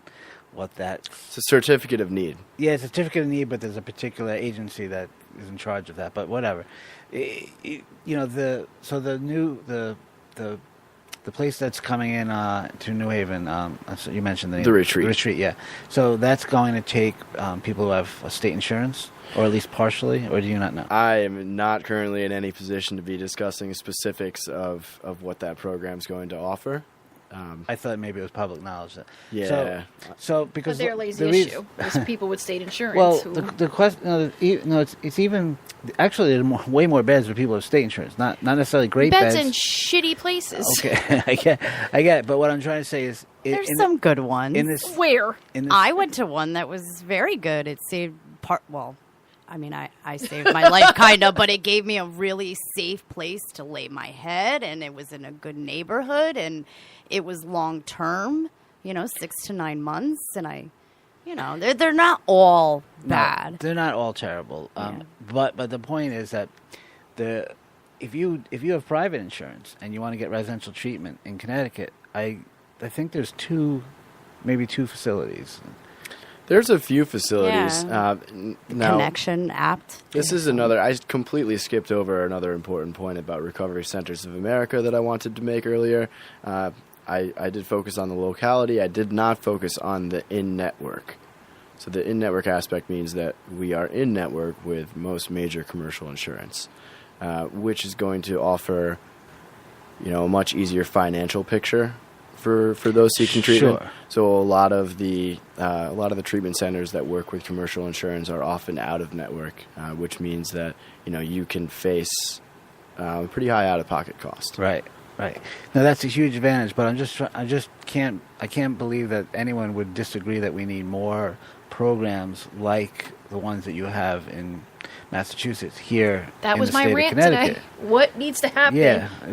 [SPEAKER 1] It's a certificate of need.
[SPEAKER 3] Yeah, it's a certificate of need, but there's a particular agency that is in charge of that. But whatever, the the place that's coming in to New Haven, so you mentioned the name.
[SPEAKER 1] The Retreat.
[SPEAKER 3] The Retreat, yeah. So that's going to take people who have state insurance, or at least partially, or do you not know?
[SPEAKER 1] I am not currently in any position to be discussing specifics of what that program's going to offer.
[SPEAKER 3] I thought maybe it was public knowledge.
[SPEAKER 1] Yeah.
[SPEAKER 3] So because
[SPEAKER 5] But they're a lazy
[SPEAKER 3] the
[SPEAKER 5] issue. It's people with state insurance.
[SPEAKER 3] Well,
[SPEAKER 5] who,
[SPEAKER 3] the question, it's even actually there are way more beds for people with state insurance. Not necessarily great
[SPEAKER 5] beds
[SPEAKER 3] beds.
[SPEAKER 5] in shitty places.
[SPEAKER 3] Okay, I get it. But what I'm trying to say is,
[SPEAKER 4] There's some good ones.
[SPEAKER 3] in this.
[SPEAKER 5] Where?
[SPEAKER 3] In this,
[SPEAKER 4] I went to one that was very good. It saved I saved my life kind of, but it gave me a really safe place to lay my head, and it was in a good neighborhood, and it was long term, 6 to 9 months, and they're not all bad.
[SPEAKER 3] No, they're not all terrible. But the point is that if you have private insurance and you want to get residential treatment in Connecticut, I think there's maybe two facilities.
[SPEAKER 1] There's a few facilities.
[SPEAKER 4] Yeah.
[SPEAKER 1] Now,
[SPEAKER 4] Connection apt.
[SPEAKER 1] this is another. I completely skipped over another important point about Recovery Centers of America that I wanted to make earlier. I did focus on the locality. I did not focus on the in-network. So the in-network aspect means that we are in-network with most major commercial insurance, which is going to offer, a much easier financial picture for those seeking treatment.
[SPEAKER 3] Sure.
[SPEAKER 1] So a lot of the treatment centers that work with commercial insurance are often out of network, which means that you can face pretty high out-of-pocket cost.
[SPEAKER 3] Right. Now that's a huge advantage, but I can't believe that anyone would disagree that we need more programs like the ones that you have in Massachusetts here.
[SPEAKER 5] That
[SPEAKER 3] in
[SPEAKER 5] was
[SPEAKER 3] the
[SPEAKER 5] my
[SPEAKER 3] state of
[SPEAKER 5] rant
[SPEAKER 3] Connecticut.
[SPEAKER 5] today. What needs to happen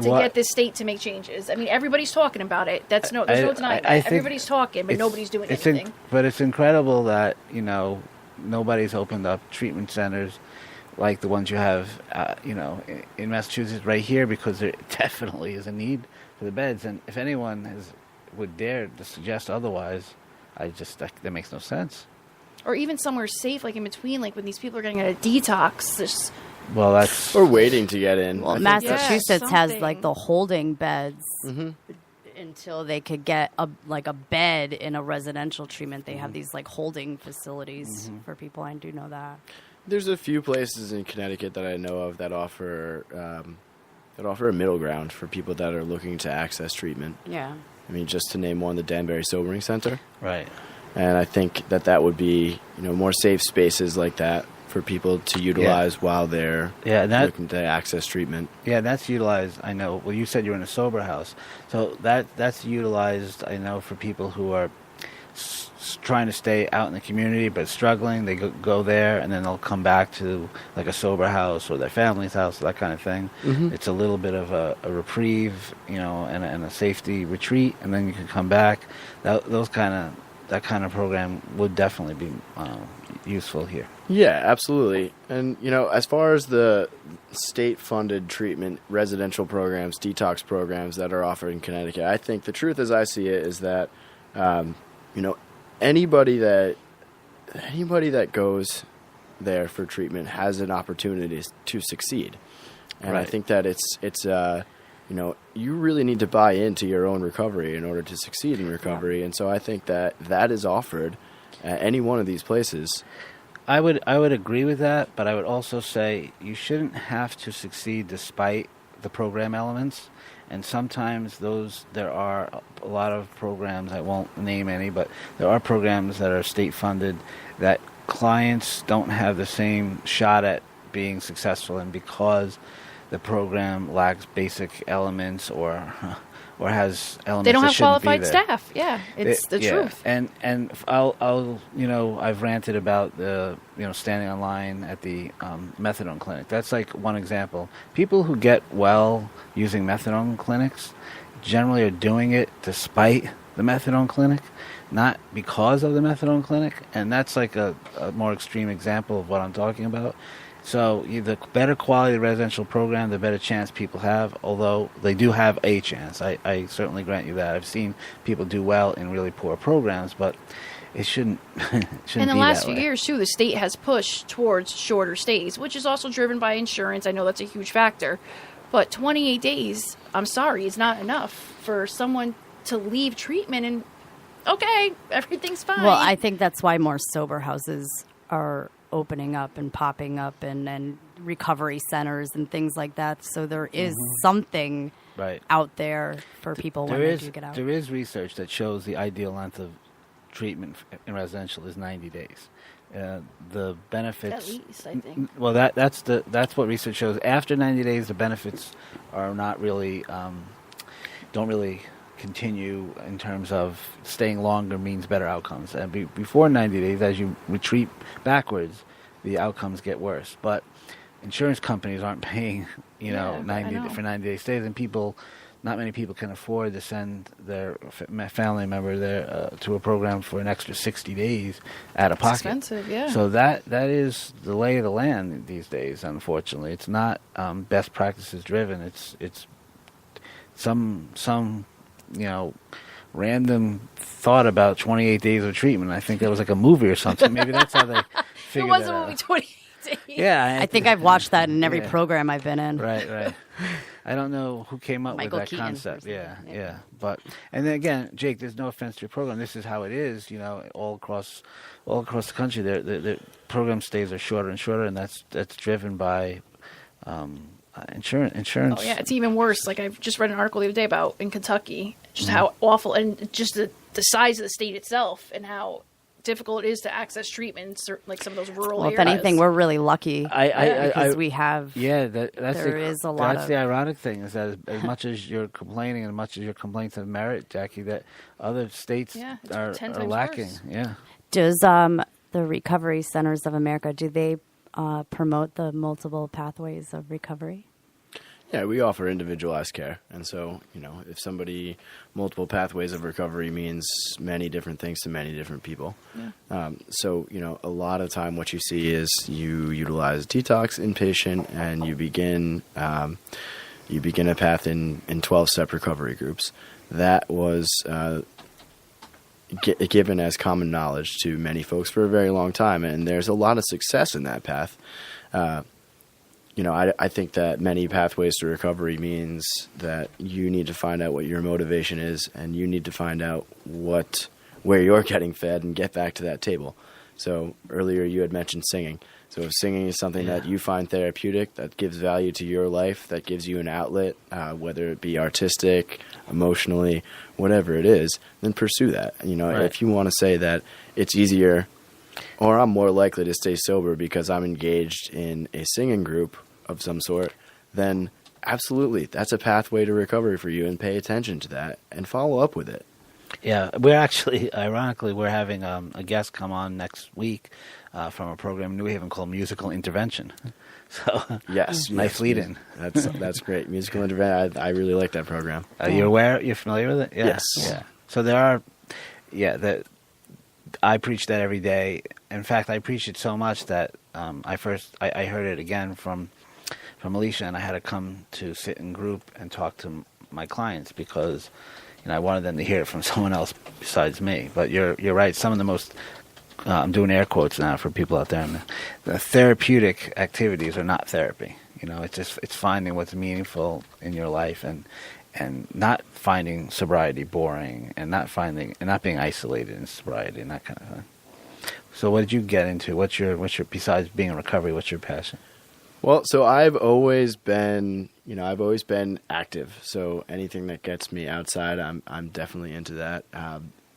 [SPEAKER 5] to
[SPEAKER 3] what-
[SPEAKER 5] get this state to make changes? I mean, everybody's talking about it. There's no denying that.
[SPEAKER 3] think
[SPEAKER 5] Everybody's talking, but
[SPEAKER 3] it's-
[SPEAKER 5] nobody's doing
[SPEAKER 3] it's
[SPEAKER 5] anything.
[SPEAKER 3] But it's incredible that nobody's opened up treatment centers like the ones you have, in Massachusetts right here, because there definitely is a need for the beds. And if anyone would dare to suggest otherwise, that makes no sense.
[SPEAKER 5] Or even somewhere safe, like in between, like when these people are getting a detox.
[SPEAKER 3] Well, that's
[SPEAKER 1] Or waiting to get in.
[SPEAKER 4] Well,
[SPEAKER 1] I think
[SPEAKER 4] Massachusetts has
[SPEAKER 5] something.
[SPEAKER 4] like the holding beds until they could get a bed in a residential treatment. They have these like holding facilities for people. I do know that.
[SPEAKER 1] There's a few places in Connecticut that I know of that offer a middle ground for people that are looking to access treatment.
[SPEAKER 4] Yeah.
[SPEAKER 1] I mean, just to name one, the Danbury Sobering Center.
[SPEAKER 3] right.
[SPEAKER 1] And I think that would be, more safe spaces like that for people to utilize while they're looking to access treatment.
[SPEAKER 3] Yeah, that's utilized, I know. Well, you said you're in a sober house. So that's utilized, I know, for people who are trying to stay out in the community but struggling. They go there, and then they'll come back to like a sober house or their family's house, that kind of thing. It's a little bit of a reprieve, and a safety retreat, and then you can come back. That kind of program would definitely be useful here.
[SPEAKER 1] Yeah, absolutely. And, as far as the state-funded treatment, residential programs, detox programs that are offered in Connecticut, I think the truth as I see it is that, anybody that goes there for treatment has an opportunity to succeed. And I
[SPEAKER 3] Right.
[SPEAKER 1] think that it's you really need to buy into your own recovery in order to succeed in recovery. And so I think that is offered at any one of these places.
[SPEAKER 3] I would agree with that, but I would also say you shouldn't have to succeed despite the program elements. And sometimes there are a lot of programs, I won't name any, but there are programs that are state funded that clients don't have the same shot at being successful in because the program lacks basic elements or has elements
[SPEAKER 5] They don't
[SPEAKER 3] that
[SPEAKER 5] have
[SPEAKER 3] shouldn't be
[SPEAKER 5] qualified
[SPEAKER 3] there.
[SPEAKER 5] staff. Yeah, it's the truth.
[SPEAKER 3] And I'll I've ranted about the standing on line at the methadone clinic. That's like one example. People who get well using methadone clinics generally are doing it despite the methadone clinic, not because of the methadone clinic. And that's like a more extreme example of what I'm talking about. So the better quality the residential program, the better chance people have, although they do have a chance. I certainly grant you that. I've seen people do well in really poor programs, but it shouldn't
[SPEAKER 5] In the
[SPEAKER 3] be
[SPEAKER 5] last
[SPEAKER 3] that
[SPEAKER 5] few
[SPEAKER 3] way.
[SPEAKER 5] years, too, the state has pushed towards shorter stays, which is also driven by insurance. I know that's a huge factor. But 28 days, I'm sorry, is not enough for someone to leave treatment and, okay, everything's fine.
[SPEAKER 4] Well, I think that's why more sober houses are opening up and popping up and recovery centers and things like that. So there is something
[SPEAKER 3] Right.
[SPEAKER 4] out there for people when they do get out.
[SPEAKER 3] There is research that shows the ideal length of treatment in residential is 90 days. The benefits,
[SPEAKER 5] At least, I think.
[SPEAKER 3] well, that's what research shows. After 90 days, the benefits are not really don't really continue in terms of staying longer means better outcomes. And before 90 days, as you retreat backwards, the outcomes get worse. But insurance companies aren't paying,
[SPEAKER 5] I know.
[SPEAKER 3] 90 day stays, and not many people can afford to send their family member there to a program for an extra 60 days out of pocket.
[SPEAKER 5] Expensive, yeah.
[SPEAKER 3] So that is the lay of the land these days. Unfortunately, it's not best practices driven. It's some random thought about 28 days of treatment. I think that was like a movie or something. Maybe that's how they
[SPEAKER 5] It
[SPEAKER 3] figured
[SPEAKER 5] was
[SPEAKER 3] that
[SPEAKER 5] a
[SPEAKER 3] out.
[SPEAKER 5] movie 28 days.
[SPEAKER 3] Yeah,
[SPEAKER 4] I think I've watched that in every
[SPEAKER 3] Yeah.
[SPEAKER 4] program I've been in.
[SPEAKER 3] Right. I don't know who came up
[SPEAKER 4] Michael
[SPEAKER 3] with that
[SPEAKER 4] Keaton or
[SPEAKER 3] concept.
[SPEAKER 4] something.
[SPEAKER 3] Yeah.
[SPEAKER 4] Yeah.
[SPEAKER 3] But and then again, Jake, there's no offense to your program. This is how it is. All across the country, the program stays are shorter and shorter, and that's driven by insurance.
[SPEAKER 5] Oh, yeah, it's even worse. Like, I've just read an article the other day about in Kentucky, just how awful, and just the size of the state itself, and how difficult it is to access treatment in certain, like some of those rural
[SPEAKER 4] Well, if
[SPEAKER 5] areas.
[SPEAKER 4] anything, we're really lucky because we have.
[SPEAKER 3] Yeah, that's
[SPEAKER 4] There is a lot
[SPEAKER 3] That's
[SPEAKER 4] of-
[SPEAKER 3] the ironic thing is that as much as you're complaining and as much as your complaints have merit, Jackie, that other states
[SPEAKER 5] Yeah, it's
[SPEAKER 3] are
[SPEAKER 5] 10 times
[SPEAKER 3] lacking.
[SPEAKER 5] worse.
[SPEAKER 3] Yeah.
[SPEAKER 4] Does the Recovery Centers of America, do they promote the multiple pathways of recovery?
[SPEAKER 1] Yeah, we offer individualized care. And so, if multiple pathways of recovery means many different things to many different people.
[SPEAKER 5] Yeah.
[SPEAKER 1] So, a lot of time what you see is you utilize detox inpatient and you begin a path in 12-step recovery groups. That was given as common knowledge to many folks for a very long time. And there's a lot of success in that path. I think that many pathways to recovery means that you need to find out what your motivation is, and you need to find out where you're getting fed and get back to that table. So earlier you had mentioned singing. So if singing is something that you find therapeutic, that gives value to your life, that gives you an outlet, whether it be artistic, emotionally, whatever it is, then pursue that.
[SPEAKER 3] Right.
[SPEAKER 1] If you want to say that it's easier or I'm more likely to stay sober because I'm engaged in a singing group of some sort, then absolutely, that's a pathway to recovery for you, and pay attention to that and follow up with it.
[SPEAKER 3] Yeah, we're actually, ironically, we're having a guest come on next week from a program in New Haven called Musical Intervention. So
[SPEAKER 1] Yes,
[SPEAKER 3] nice lead in.
[SPEAKER 1] That's great. Musical intervention. I really like that program.
[SPEAKER 3] You're familiar with it? Yeah.
[SPEAKER 1] Yes.
[SPEAKER 3] Yeah. So there are, I preach that every day. In fact, I preach it so much that I heard it again from Alicia, and I had to come to sit in group and talk to my clients because I wanted them to hear it from someone else besides me. But you're right. Some of the most I'm doing air quotes now for people out there. The therapeutic activities are not therapy. It's finding what's meaningful in your life and not finding sobriety boring and not being isolated in sobriety and that kind of thing. So what did you get into? What's your besides being in recovery, what's your passion?
[SPEAKER 1] Well, so I've always been active. So anything that gets me outside, I'm definitely into that.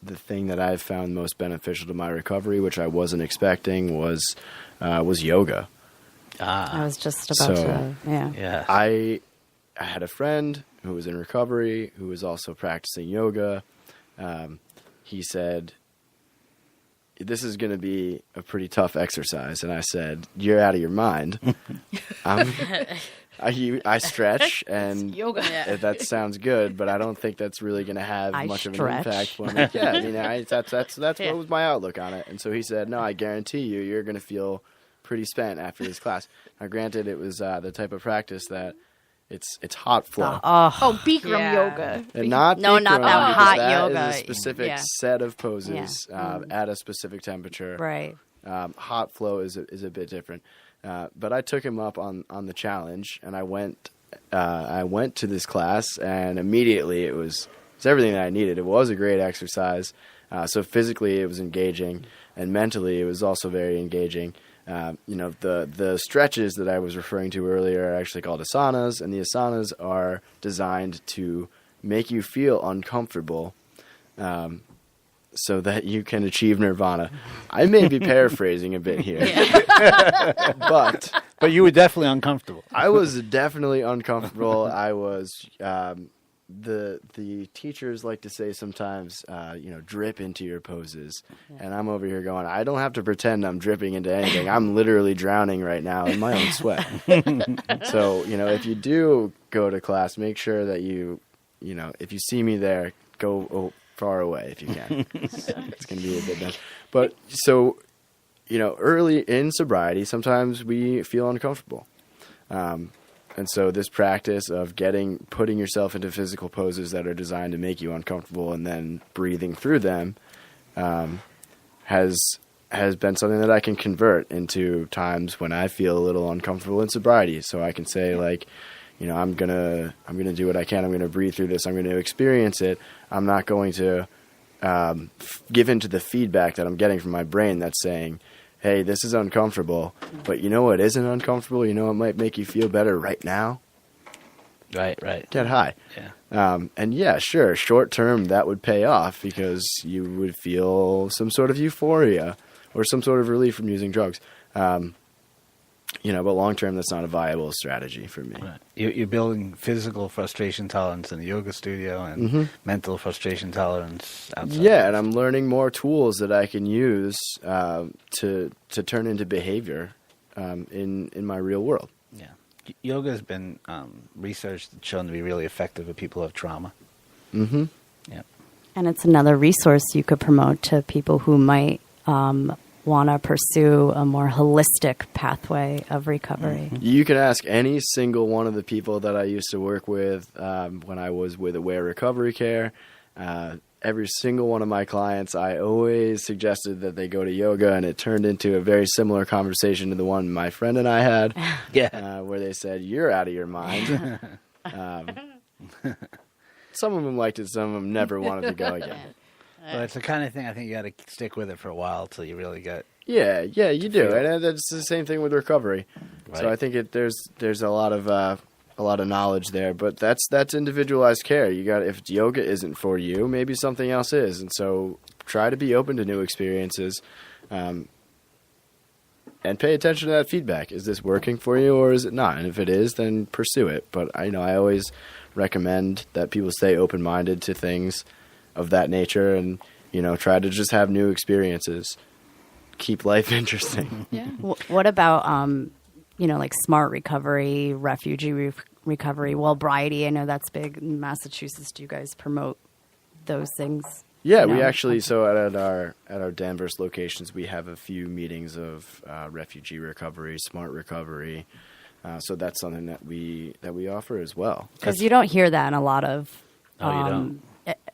[SPEAKER 1] The thing that I've found most beneficial to my recovery, which I wasn't expecting, was yoga.
[SPEAKER 4] I was just about to, yeah.
[SPEAKER 3] Yeah.
[SPEAKER 1] I had a friend who was in recovery who was also practicing yoga. He said, "This is going to be a pretty tough exercise." And I said, "You're out of your mind." I stretch, and
[SPEAKER 5] yoga.
[SPEAKER 1] that sounds good, but I don't think that's really going to have much of an impact for me. Yeah, that's what was my outlook on it. And so he said, "No, I guarantee you're going to feel pretty spent after this class." Now, granted, it was the type of practice that it's hot flow.
[SPEAKER 5] Oh, Bikram
[SPEAKER 4] Yeah.
[SPEAKER 5] yoga.
[SPEAKER 1] And not
[SPEAKER 4] No, not
[SPEAKER 1] Bikram,
[SPEAKER 4] that
[SPEAKER 1] because
[SPEAKER 4] hot
[SPEAKER 1] that
[SPEAKER 4] yoga.
[SPEAKER 1] is a specific
[SPEAKER 4] Yeah.
[SPEAKER 1] set of poses at a specific temperature.
[SPEAKER 4] Right.
[SPEAKER 1] Hot flow is a bit different. But I took him up on the challenge, and I went I went to this class, and immediately it's everything that I needed. It was a great exercise. So physically, it was engaging, and mentally, it was also very engaging. The stretches that I was referring to earlier are actually called asanas, and the asanas are designed to make you feel uncomfortable, so that you can achieve nirvana. I may be paraphrasing a bit here, but
[SPEAKER 3] you were definitely uncomfortable.
[SPEAKER 1] I was definitely uncomfortable. I was. The teachers like to say sometimes, drip into your poses. Yeah. And I'm over here going, I don't have to pretend I'm dripping into anything. I'm literally drowning right now in my own sweat. So, if you do go to class, make sure that if you see me there, go far away if you can. It's going to be a bit done. But so, early in sobriety, sometimes we feel uncomfortable. And so this practice of putting yourself into physical poses that are designed to make you uncomfortable and then breathing through them has been something that I can convert into times when I feel a little uncomfortable in sobriety. So I can say I'm gonna do what I can. I'm gonna breathe through this. I'm gonna experience it. I'm not going to give into the feedback that I'm getting from my brain that's saying, hey, this is uncomfortable, but you know what isn't uncomfortable? You know what might make you feel better right now?
[SPEAKER 3] Right.
[SPEAKER 1] Get high.
[SPEAKER 3] Yeah.
[SPEAKER 1] And yeah, sure, short term that would pay off because you would feel some sort of euphoria or some sort of relief from using drugs. But long term, that's not a viable strategy for me.
[SPEAKER 3] Right. You're building physical frustration tolerance in the yoga studio and mental frustration tolerance outside.
[SPEAKER 1] Yeah, and I'm learning more tools that I can use to turn into behavior in my real world.
[SPEAKER 3] Yeah, yoga has been researched and shown to be really effective with people who have trauma.
[SPEAKER 1] Mm-hmm.
[SPEAKER 3] Yeah,
[SPEAKER 4] and it's another resource you could promote to people who might want to pursue a more holistic pathway of recovery.
[SPEAKER 1] You can ask any single one of the people that I used to work with when I was with Aware Recovery Care. Every single one of my clients, I always suggested that they go to yoga, and it turned into a very similar conversation to the one my friend and I had, where they said, you're out of your mind. Some of them liked it, some of them never wanted to go again.
[SPEAKER 3] But it's the kind of thing I think you got to stick with it for a while till you really get.
[SPEAKER 1] Yeah, you do, and that's the same thing with recovery. Right. So I think there's a lot of knowledge there, but that's individualized care. If yoga isn't for you, maybe something else is, and so try to be open to new experiences, and pay attention to that feedback. Is this working for you, or is it not? And if it is, then pursue it. But I always recommend that people stay open-minded to things of that nature, and try to just have new experiences. Keep life interesting.
[SPEAKER 4] Yeah. What about like smart recovery, refugee recovery, Wellbriety? I know that's big in Massachusetts. Do you guys promote those things?
[SPEAKER 1] Yeah, we actually at our Danvers locations we have a few meetings of refugee recovery, smart recovery. So that's something that we offer as well.
[SPEAKER 4] Because you don't hear that in a lot of.
[SPEAKER 3] You don't.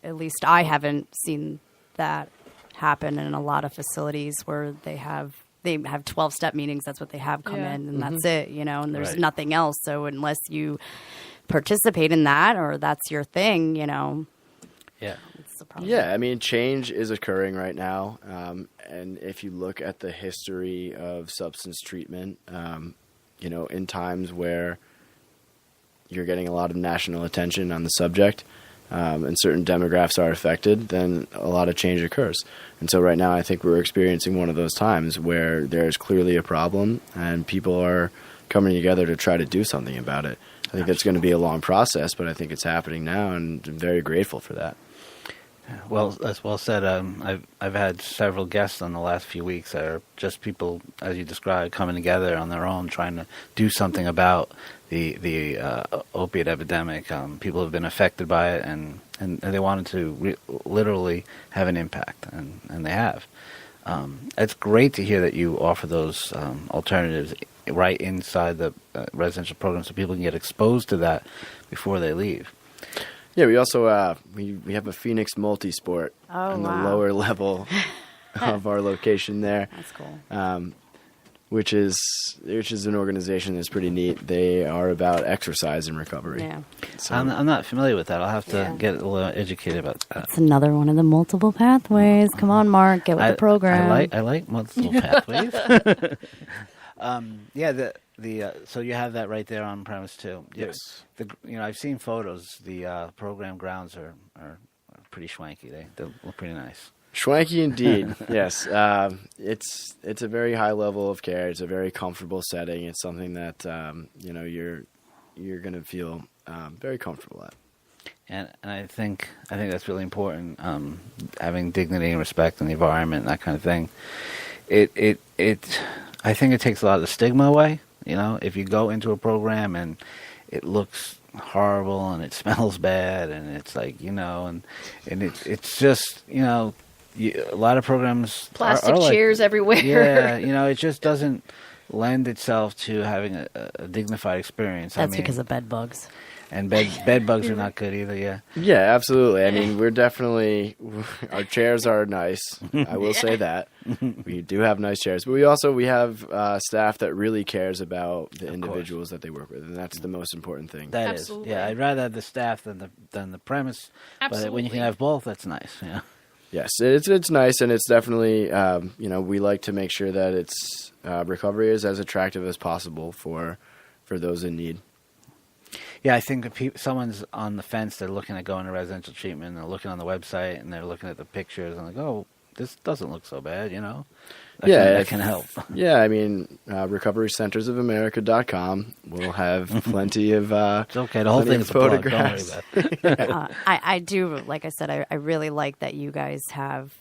[SPEAKER 4] At least I haven't seen that happen in a lot of facilities where they have 12-step meetings. That's what they have come in, and that's it, and there's nothing else. So unless you participate in that or that's your thing,
[SPEAKER 3] Yeah.
[SPEAKER 4] it's the problem.
[SPEAKER 1] Yeah, I mean, change is occurring right now. And if you look at the history of substance treatment, in times where you're getting a lot of national attention on the subject, and certain demographics are affected, then a lot of change occurs. And so right now I think we're experiencing one of those times where there's clearly a problem and people are coming together to try to do something about it. I think that's going to be a long process, but I think it's happening now, and I'm very grateful for that.
[SPEAKER 3] Well, that's well said. I've had several guests on the last few weeks that are just people, as you described, coming together on their own, trying to do something about the opiate epidemic. People have been affected by it, and they wanted to literally have an impact, and they have. It's great to hear that you offer those alternatives right inside the residential program, so people can get exposed to that before they leave.
[SPEAKER 1] Yeah, we also we have a Phoenix multi-sport on the lower level of our location there.
[SPEAKER 4] That's cool.
[SPEAKER 1] which is an organization that's pretty neat. They are about exercise and recovery.
[SPEAKER 4] Yeah.
[SPEAKER 1] So,
[SPEAKER 3] I'm not familiar with that. I'll have to
[SPEAKER 4] Yeah.
[SPEAKER 3] get a little educated about that.
[SPEAKER 4] It's another one of the multiple pathways. Come on, Mark, get with the program.
[SPEAKER 3] I like multiple pathways. So you have that right there on premise too.
[SPEAKER 1] Yes.
[SPEAKER 3] I've seen photos. The program grounds are pretty schwanky. They look pretty nice.
[SPEAKER 1] Schwanky indeed. Yes. It's a very high level of care. It's a very comfortable setting. It's something that you're going to feel very comfortable at.
[SPEAKER 3] And I think that's really important. Having dignity and respect in the environment and that kind of thing. I think it takes a lot of the stigma away. If you go into a program and it looks horrible and it smells bad and it's like and it's just a lot of programs
[SPEAKER 5] Plastic
[SPEAKER 3] are
[SPEAKER 5] chairs everywhere.
[SPEAKER 3] Yeah, it just doesn't lend itself to having a dignified experience.
[SPEAKER 4] That's because of bed bugs.
[SPEAKER 3] And bed bugs are not good either. Yeah.
[SPEAKER 1] Yeah, absolutely. I mean, our chairs are nice. I will say that we do have nice chairs, but we have staff that really cares about the individuals that they work with, and that's the most important thing.
[SPEAKER 3] That is.
[SPEAKER 5] Absolutely.
[SPEAKER 3] Yeah. I'd rather have the staff than the premise.
[SPEAKER 5] Absolutely.
[SPEAKER 3] But when you can have both, that's nice. Yeah.
[SPEAKER 1] Yes, it's nice, and it's definitely we like to make sure that it's recovery is as attractive as possible for those in need.
[SPEAKER 3] Yeah, I think if someone's on the fence, they're looking at going to residential treatment, they're looking on the website, and they're looking at the pictures, and like, oh, this doesn't look so bad, That can help.
[SPEAKER 1] Yeah, I mean, recoverycentersofamerica.com will have plenty of
[SPEAKER 3] it's okay, the whole thing's
[SPEAKER 1] photographs.
[SPEAKER 3] Don't worry about it.
[SPEAKER 4] I do, like I said, I really like that you guys have,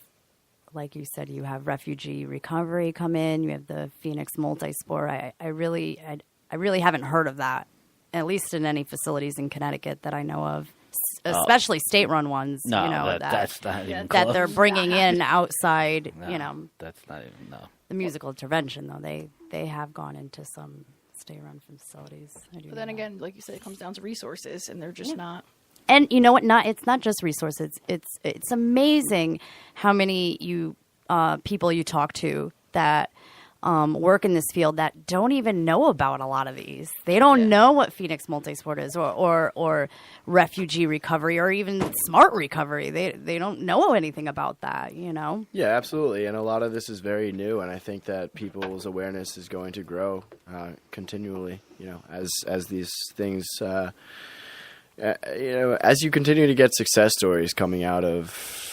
[SPEAKER 4] like you said, you have refugee recovery come in, you have the Phoenix Multisport. I really haven't heard of that, at least in any facilities in Connecticut that I know of, especially state-run ones.
[SPEAKER 3] No, that's not even
[SPEAKER 4] that
[SPEAKER 3] close.
[SPEAKER 4] they're bringing in outside.
[SPEAKER 3] No, that's not even
[SPEAKER 4] the musical intervention, though they have gone into some state-run facilities.
[SPEAKER 5] But then again, like you said, it comes down to resources, and they're just not.
[SPEAKER 4] And you know what? It's not just resources. It's amazing how many people you talk to that work in this field that don't even know about a lot of these. They don't know what Phoenix Multisport is or refugee recovery or even smart recovery. They don't know anything about that,
[SPEAKER 1] Yeah, absolutely. And a lot of this is very new, and I think that people's awareness is going to grow continually, as these things, as you continue to get success stories coming out of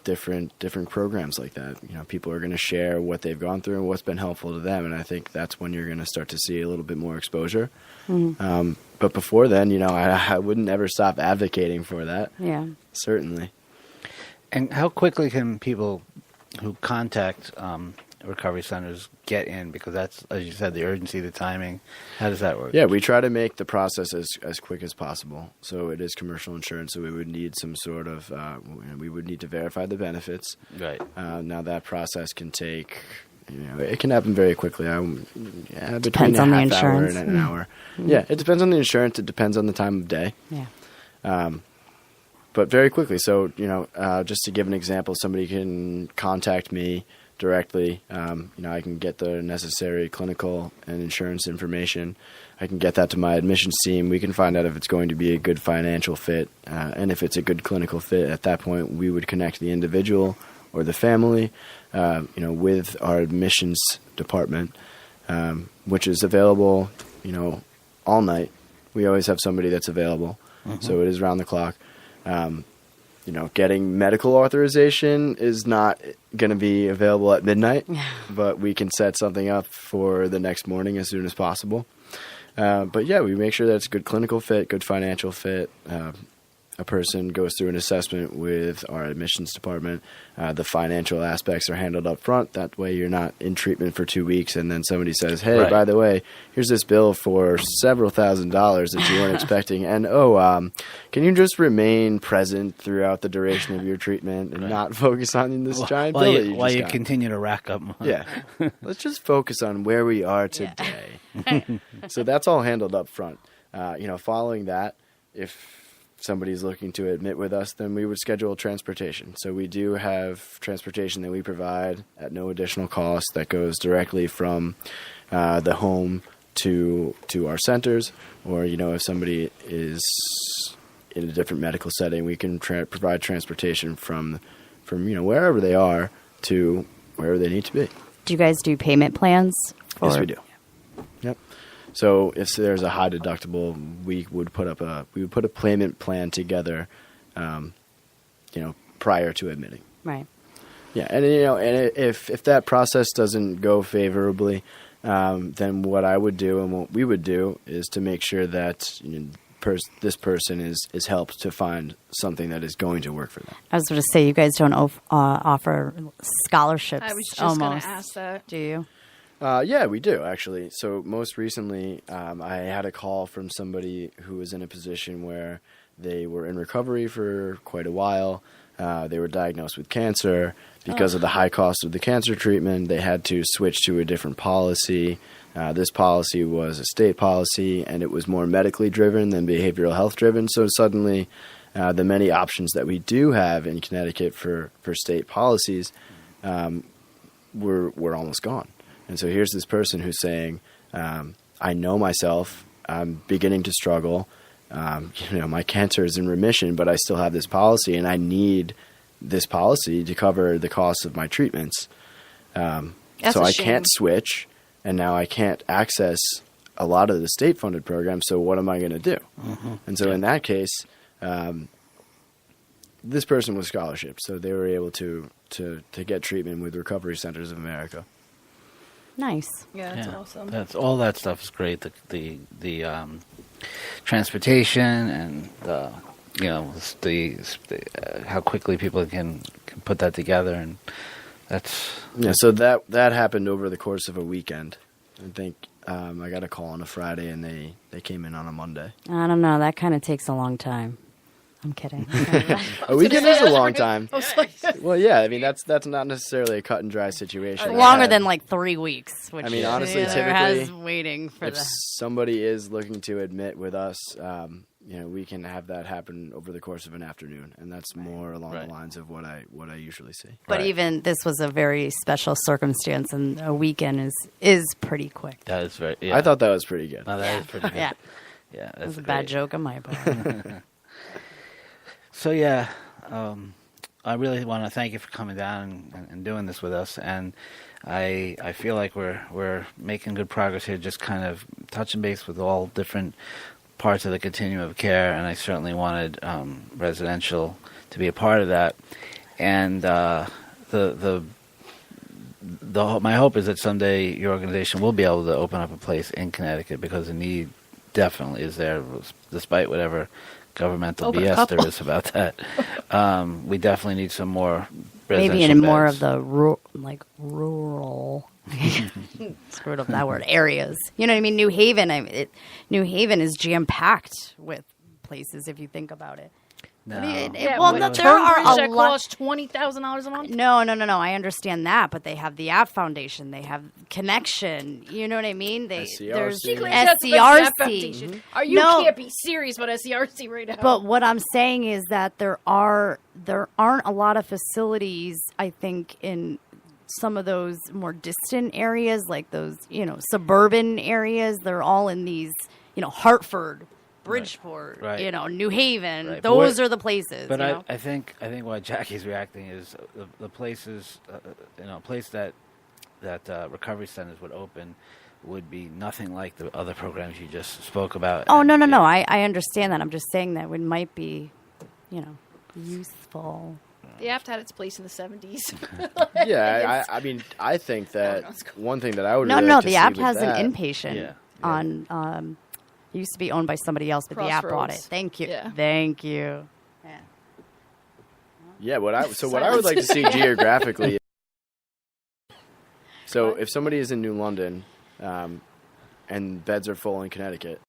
[SPEAKER 1] different programs like that. People are going to share what they've gone through and what's been helpful to them, and I think that's when you're going to start to see a little bit more exposure. Mm-hmm. But before then, I wouldn't ever stop advocating for that.
[SPEAKER 4] Yeah,
[SPEAKER 1] certainly.
[SPEAKER 3] And how quickly can people who contact recovery centers get in? Because that's, as you said, the urgency, the timing. How does that work?
[SPEAKER 1] Yeah, we try to make the process as quick as possible. So it is commercial insurance, so we would need some sort of, we would need to verify the benefits.
[SPEAKER 3] Right.
[SPEAKER 1] Now that process can take, it can happen very quickly. Between
[SPEAKER 4] depends on the insurance.
[SPEAKER 1] Hour and an hour. Mm-hmm. Yeah, it depends on the insurance. It depends on the time of day.
[SPEAKER 4] Yeah.
[SPEAKER 1] But very quickly. So, just to give an example, somebody can contact me directly. I can get the necessary clinical and insurance information. I can get that to my admissions team. We can find out if it's going to be a good financial fit. And if it's a good clinical fit, at that point, we would connect the individual or the family, with our admissions department, which is available, all night. We always have somebody that's available. Mm-hmm. So it is round the clock. Getting medical authorization is not going to be available at midnight, but we can set something up for the next morning as soon as possible. But yeah, we make sure that it's a good clinical fit, good financial fit. A person goes through an assessment with our admissions department. The financial aspects are handled up front. That way you're not in treatment for 2 weeks and then somebody says, hey,
[SPEAKER 3] right.
[SPEAKER 1] By the way, here's this bill for several $1,000s that you weren't expecting. And, can you just remain present throughout the duration of your treatment and not focus on this giant bill that you
[SPEAKER 3] while
[SPEAKER 1] just
[SPEAKER 3] you
[SPEAKER 1] got?
[SPEAKER 3] continue to rack up money.
[SPEAKER 1] Yeah. Let's just focus on where we are today. So that's all handled up front. Following that, if somebody's looking to admit with us, then we would schedule transportation. So we do have transportation that we provide at no additional cost that goes directly from the home to our centers, or if somebody is in a different medical setting, we can provide transportation from wherever they are to wherever they need to be.
[SPEAKER 4] Do you guys do payment plans?
[SPEAKER 1] Yes, we do. Yep. So if there's a high deductible, we would put a payment plan together, prior to admitting.
[SPEAKER 4] Right.
[SPEAKER 1] Yeah, and if that process doesn't go favorably, then what I would do and what we would do is to make sure that this person is helped to find something that is going to work for them.
[SPEAKER 4] I was going to say, you guys don't offer scholarships.
[SPEAKER 5] I was just going
[SPEAKER 4] almost.
[SPEAKER 5] to ask that.
[SPEAKER 4] Do you?
[SPEAKER 1] Yeah, we do, actually. So most recently, I had a call from somebody who was in a position where they were in recovery for quite a while. They were diagnosed with cancer. Because of the high cost of the cancer treatment, they had to switch to a different policy. This policy was a state policy, and it was more medically driven than behavioral health driven. So suddenly, the many options that we do have in Connecticut for state policies were almost gone. And so here's this person who's saying, I know myself, I'm beginning to struggle. My cancer is in remission, but I still have this policy, and I need this policy to cover the cost of my treatments. So I can't switch, and now I can't access a lot of the state-funded programs, so what am I going to do? Mm-hmm. And so in that case, this person was scholarship, so they were able to get treatment with Recovery Centers of America.
[SPEAKER 4] Nice.
[SPEAKER 5] Yeah, that's awesome.
[SPEAKER 3] That's all that stuff is great. The transportation and how quickly people can put that together, and that's
[SPEAKER 1] So that happened over the course of a weekend. I think I got a call on a Friday, and they came in on a Monday.
[SPEAKER 4] I don't know. That kind of takes a long time. I'm kidding.
[SPEAKER 1] A weekend is a long time. Well, yeah. I mean, that's not necessarily a cut and dry situation.
[SPEAKER 4] Longer than like 3 weeks. Which
[SPEAKER 1] honestly,
[SPEAKER 4] typically
[SPEAKER 1] has
[SPEAKER 4] waiting for
[SPEAKER 1] if somebody is looking to admit with us, we can have that happen over the course of an afternoon, and that's more along the lines of what I usually see.
[SPEAKER 4] But even this was a very special circumstance, and a weekend is pretty quick.
[SPEAKER 3] That is very. Yeah.
[SPEAKER 1] I thought that was pretty good.
[SPEAKER 3] No, that is pretty good.
[SPEAKER 4] Yeah,
[SPEAKER 3] yeah,
[SPEAKER 4] it was a bad joke on my part.
[SPEAKER 3] So I really want to thank you for coming down and doing this with us, and I feel like we're making good progress here, just kind of touching base with all different parts of the continuum of care, and I certainly wanted residential to be a part of that. And my hope is that someday your organization will be able to open up a place in Connecticut, because the need definitely is there, despite whatever governmental BS there is about that. We definitely need some more residential
[SPEAKER 4] maybe in more
[SPEAKER 3] beds.
[SPEAKER 4] of the rural screwed up that word, areas. You know what I mean? New Haven. New Haven is jam packed with places if you think about it.
[SPEAKER 3] No.
[SPEAKER 4] There are a
[SPEAKER 5] that
[SPEAKER 4] lot.
[SPEAKER 5] cost $20,000 a month.
[SPEAKER 4] No. I understand that, but they have the App Foundation. They have Connection. You know what I mean? There's SCRC.
[SPEAKER 5] Are you can't be serious about SCRC right now?
[SPEAKER 4] But what I'm saying is that there aren't a lot of facilities, I think, in some of those more distant areas, like those, suburban areas. They're all in these, Hartford, Bridgeport, New Haven.
[SPEAKER 3] Right.
[SPEAKER 4] Those are the places.
[SPEAKER 3] But I think why Jackie's reacting is the places, a place that recovery centers would open would be nothing like the other programs you just spoke about.
[SPEAKER 4] Oh, no. I understand that. I'm just saying that it might be, useful.
[SPEAKER 5] The Aft had its place in the 70s.
[SPEAKER 1] Yeah, I think that one thing that I would
[SPEAKER 4] No,
[SPEAKER 1] really
[SPEAKER 4] no,
[SPEAKER 1] like to
[SPEAKER 4] the
[SPEAKER 1] see
[SPEAKER 4] App
[SPEAKER 1] with
[SPEAKER 4] has
[SPEAKER 1] that,
[SPEAKER 4] an inpatient on. It used to be owned by somebody else, but the App bought it. Thank you.
[SPEAKER 5] Yeah.
[SPEAKER 4] Thank you.
[SPEAKER 1] Yeah, what I would like to see geographically. So if somebody is in New London, and beds are full in Connecticut.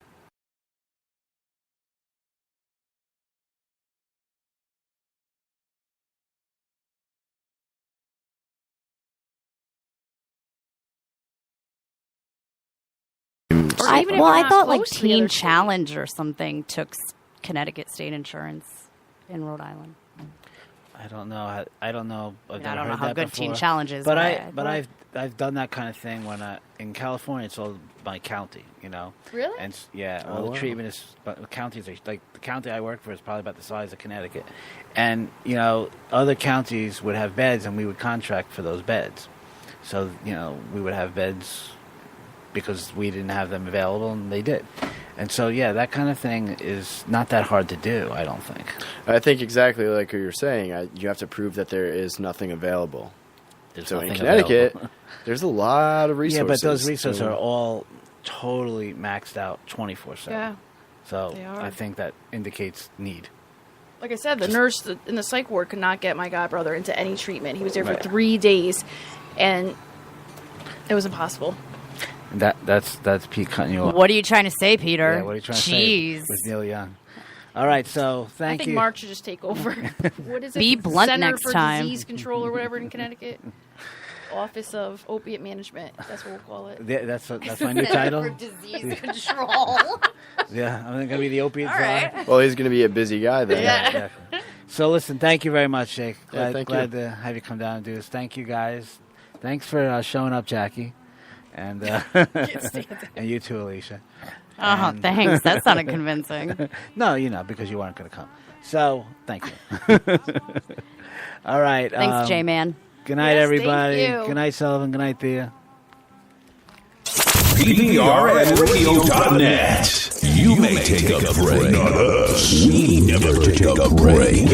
[SPEAKER 4] I thought like Teen Challenge or something took Connecticut state insurance in Rhode Island.
[SPEAKER 3] I don't know. I don't know.
[SPEAKER 4] I don't know how good Teen Challenge is.
[SPEAKER 3] But I've done that kind of thing when in California. It's all by county, you know.
[SPEAKER 5] Really?
[SPEAKER 3] And all the treatment is. But the counties are like the county I work for is probably about the size of Connecticut, and you know other counties would have beds, and we would contract for those beds. So you know we would have beds because we didn't have them available, and they did. And so, yeah, that kind of thing is not that hard to do, I don't think.
[SPEAKER 1] I think exactly like what you're saying. You have to prove that there is nothing available.
[SPEAKER 3] There's
[SPEAKER 1] so
[SPEAKER 3] nothing
[SPEAKER 1] in Connecticut,
[SPEAKER 3] available.
[SPEAKER 1] There's a lot of resources.
[SPEAKER 3] Yeah, but those resources are all totally maxed out 24/7.
[SPEAKER 5] Yeah.
[SPEAKER 3] So
[SPEAKER 5] they are.
[SPEAKER 3] I think that indicates need.
[SPEAKER 5] Like I said, the nurse in the psych ward could not get my godbrother into any treatment. He was there for 3 days, and it was impossible.
[SPEAKER 3] That's Pete cutting you off.
[SPEAKER 4] What are you trying to say, Peter?
[SPEAKER 3] Yeah, what are you trying to
[SPEAKER 4] Jeez.
[SPEAKER 3] say with Neil Young? All right, so
[SPEAKER 5] I think
[SPEAKER 3] you.
[SPEAKER 5] Mark should just take over. What is it?
[SPEAKER 4] Be blunt
[SPEAKER 5] Center
[SPEAKER 4] next
[SPEAKER 5] for
[SPEAKER 4] time.
[SPEAKER 5] Disease Control or whatever in Connecticut. Office of Opiate Management. That's what we'll call it.
[SPEAKER 3] Yeah, that's my new title.
[SPEAKER 4] For disease control.
[SPEAKER 3] Yeah, I'm going to be the opiate
[SPEAKER 4] All
[SPEAKER 3] czar.
[SPEAKER 4] right.
[SPEAKER 1] Well, he's going to be a busy guy then.
[SPEAKER 3] Yeah, exactly. So listen, thank you very much, Jake.
[SPEAKER 1] Thank
[SPEAKER 3] glad
[SPEAKER 1] you.
[SPEAKER 3] to have you come down and do this. Thank you, guys. Thanks for showing up, Jackie. And and you too, Alicia.
[SPEAKER 4] Oh, thanks. That sounded convincing.
[SPEAKER 3] No, because you weren't going to come. So, thank you. All right.
[SPEAKER 4] Thanks, J-Man.
[SPEAKER 3] Good night,
[SPEAKER 5] Yes,
[SPEAKER 3] everybody.
[SPEAKER 5] thank you.
[SPEAKER 3] Good night, Sullivan. Good night, Thea.
[SPEAKER 6] PPR at radio.net. You may take a break. We never take a break.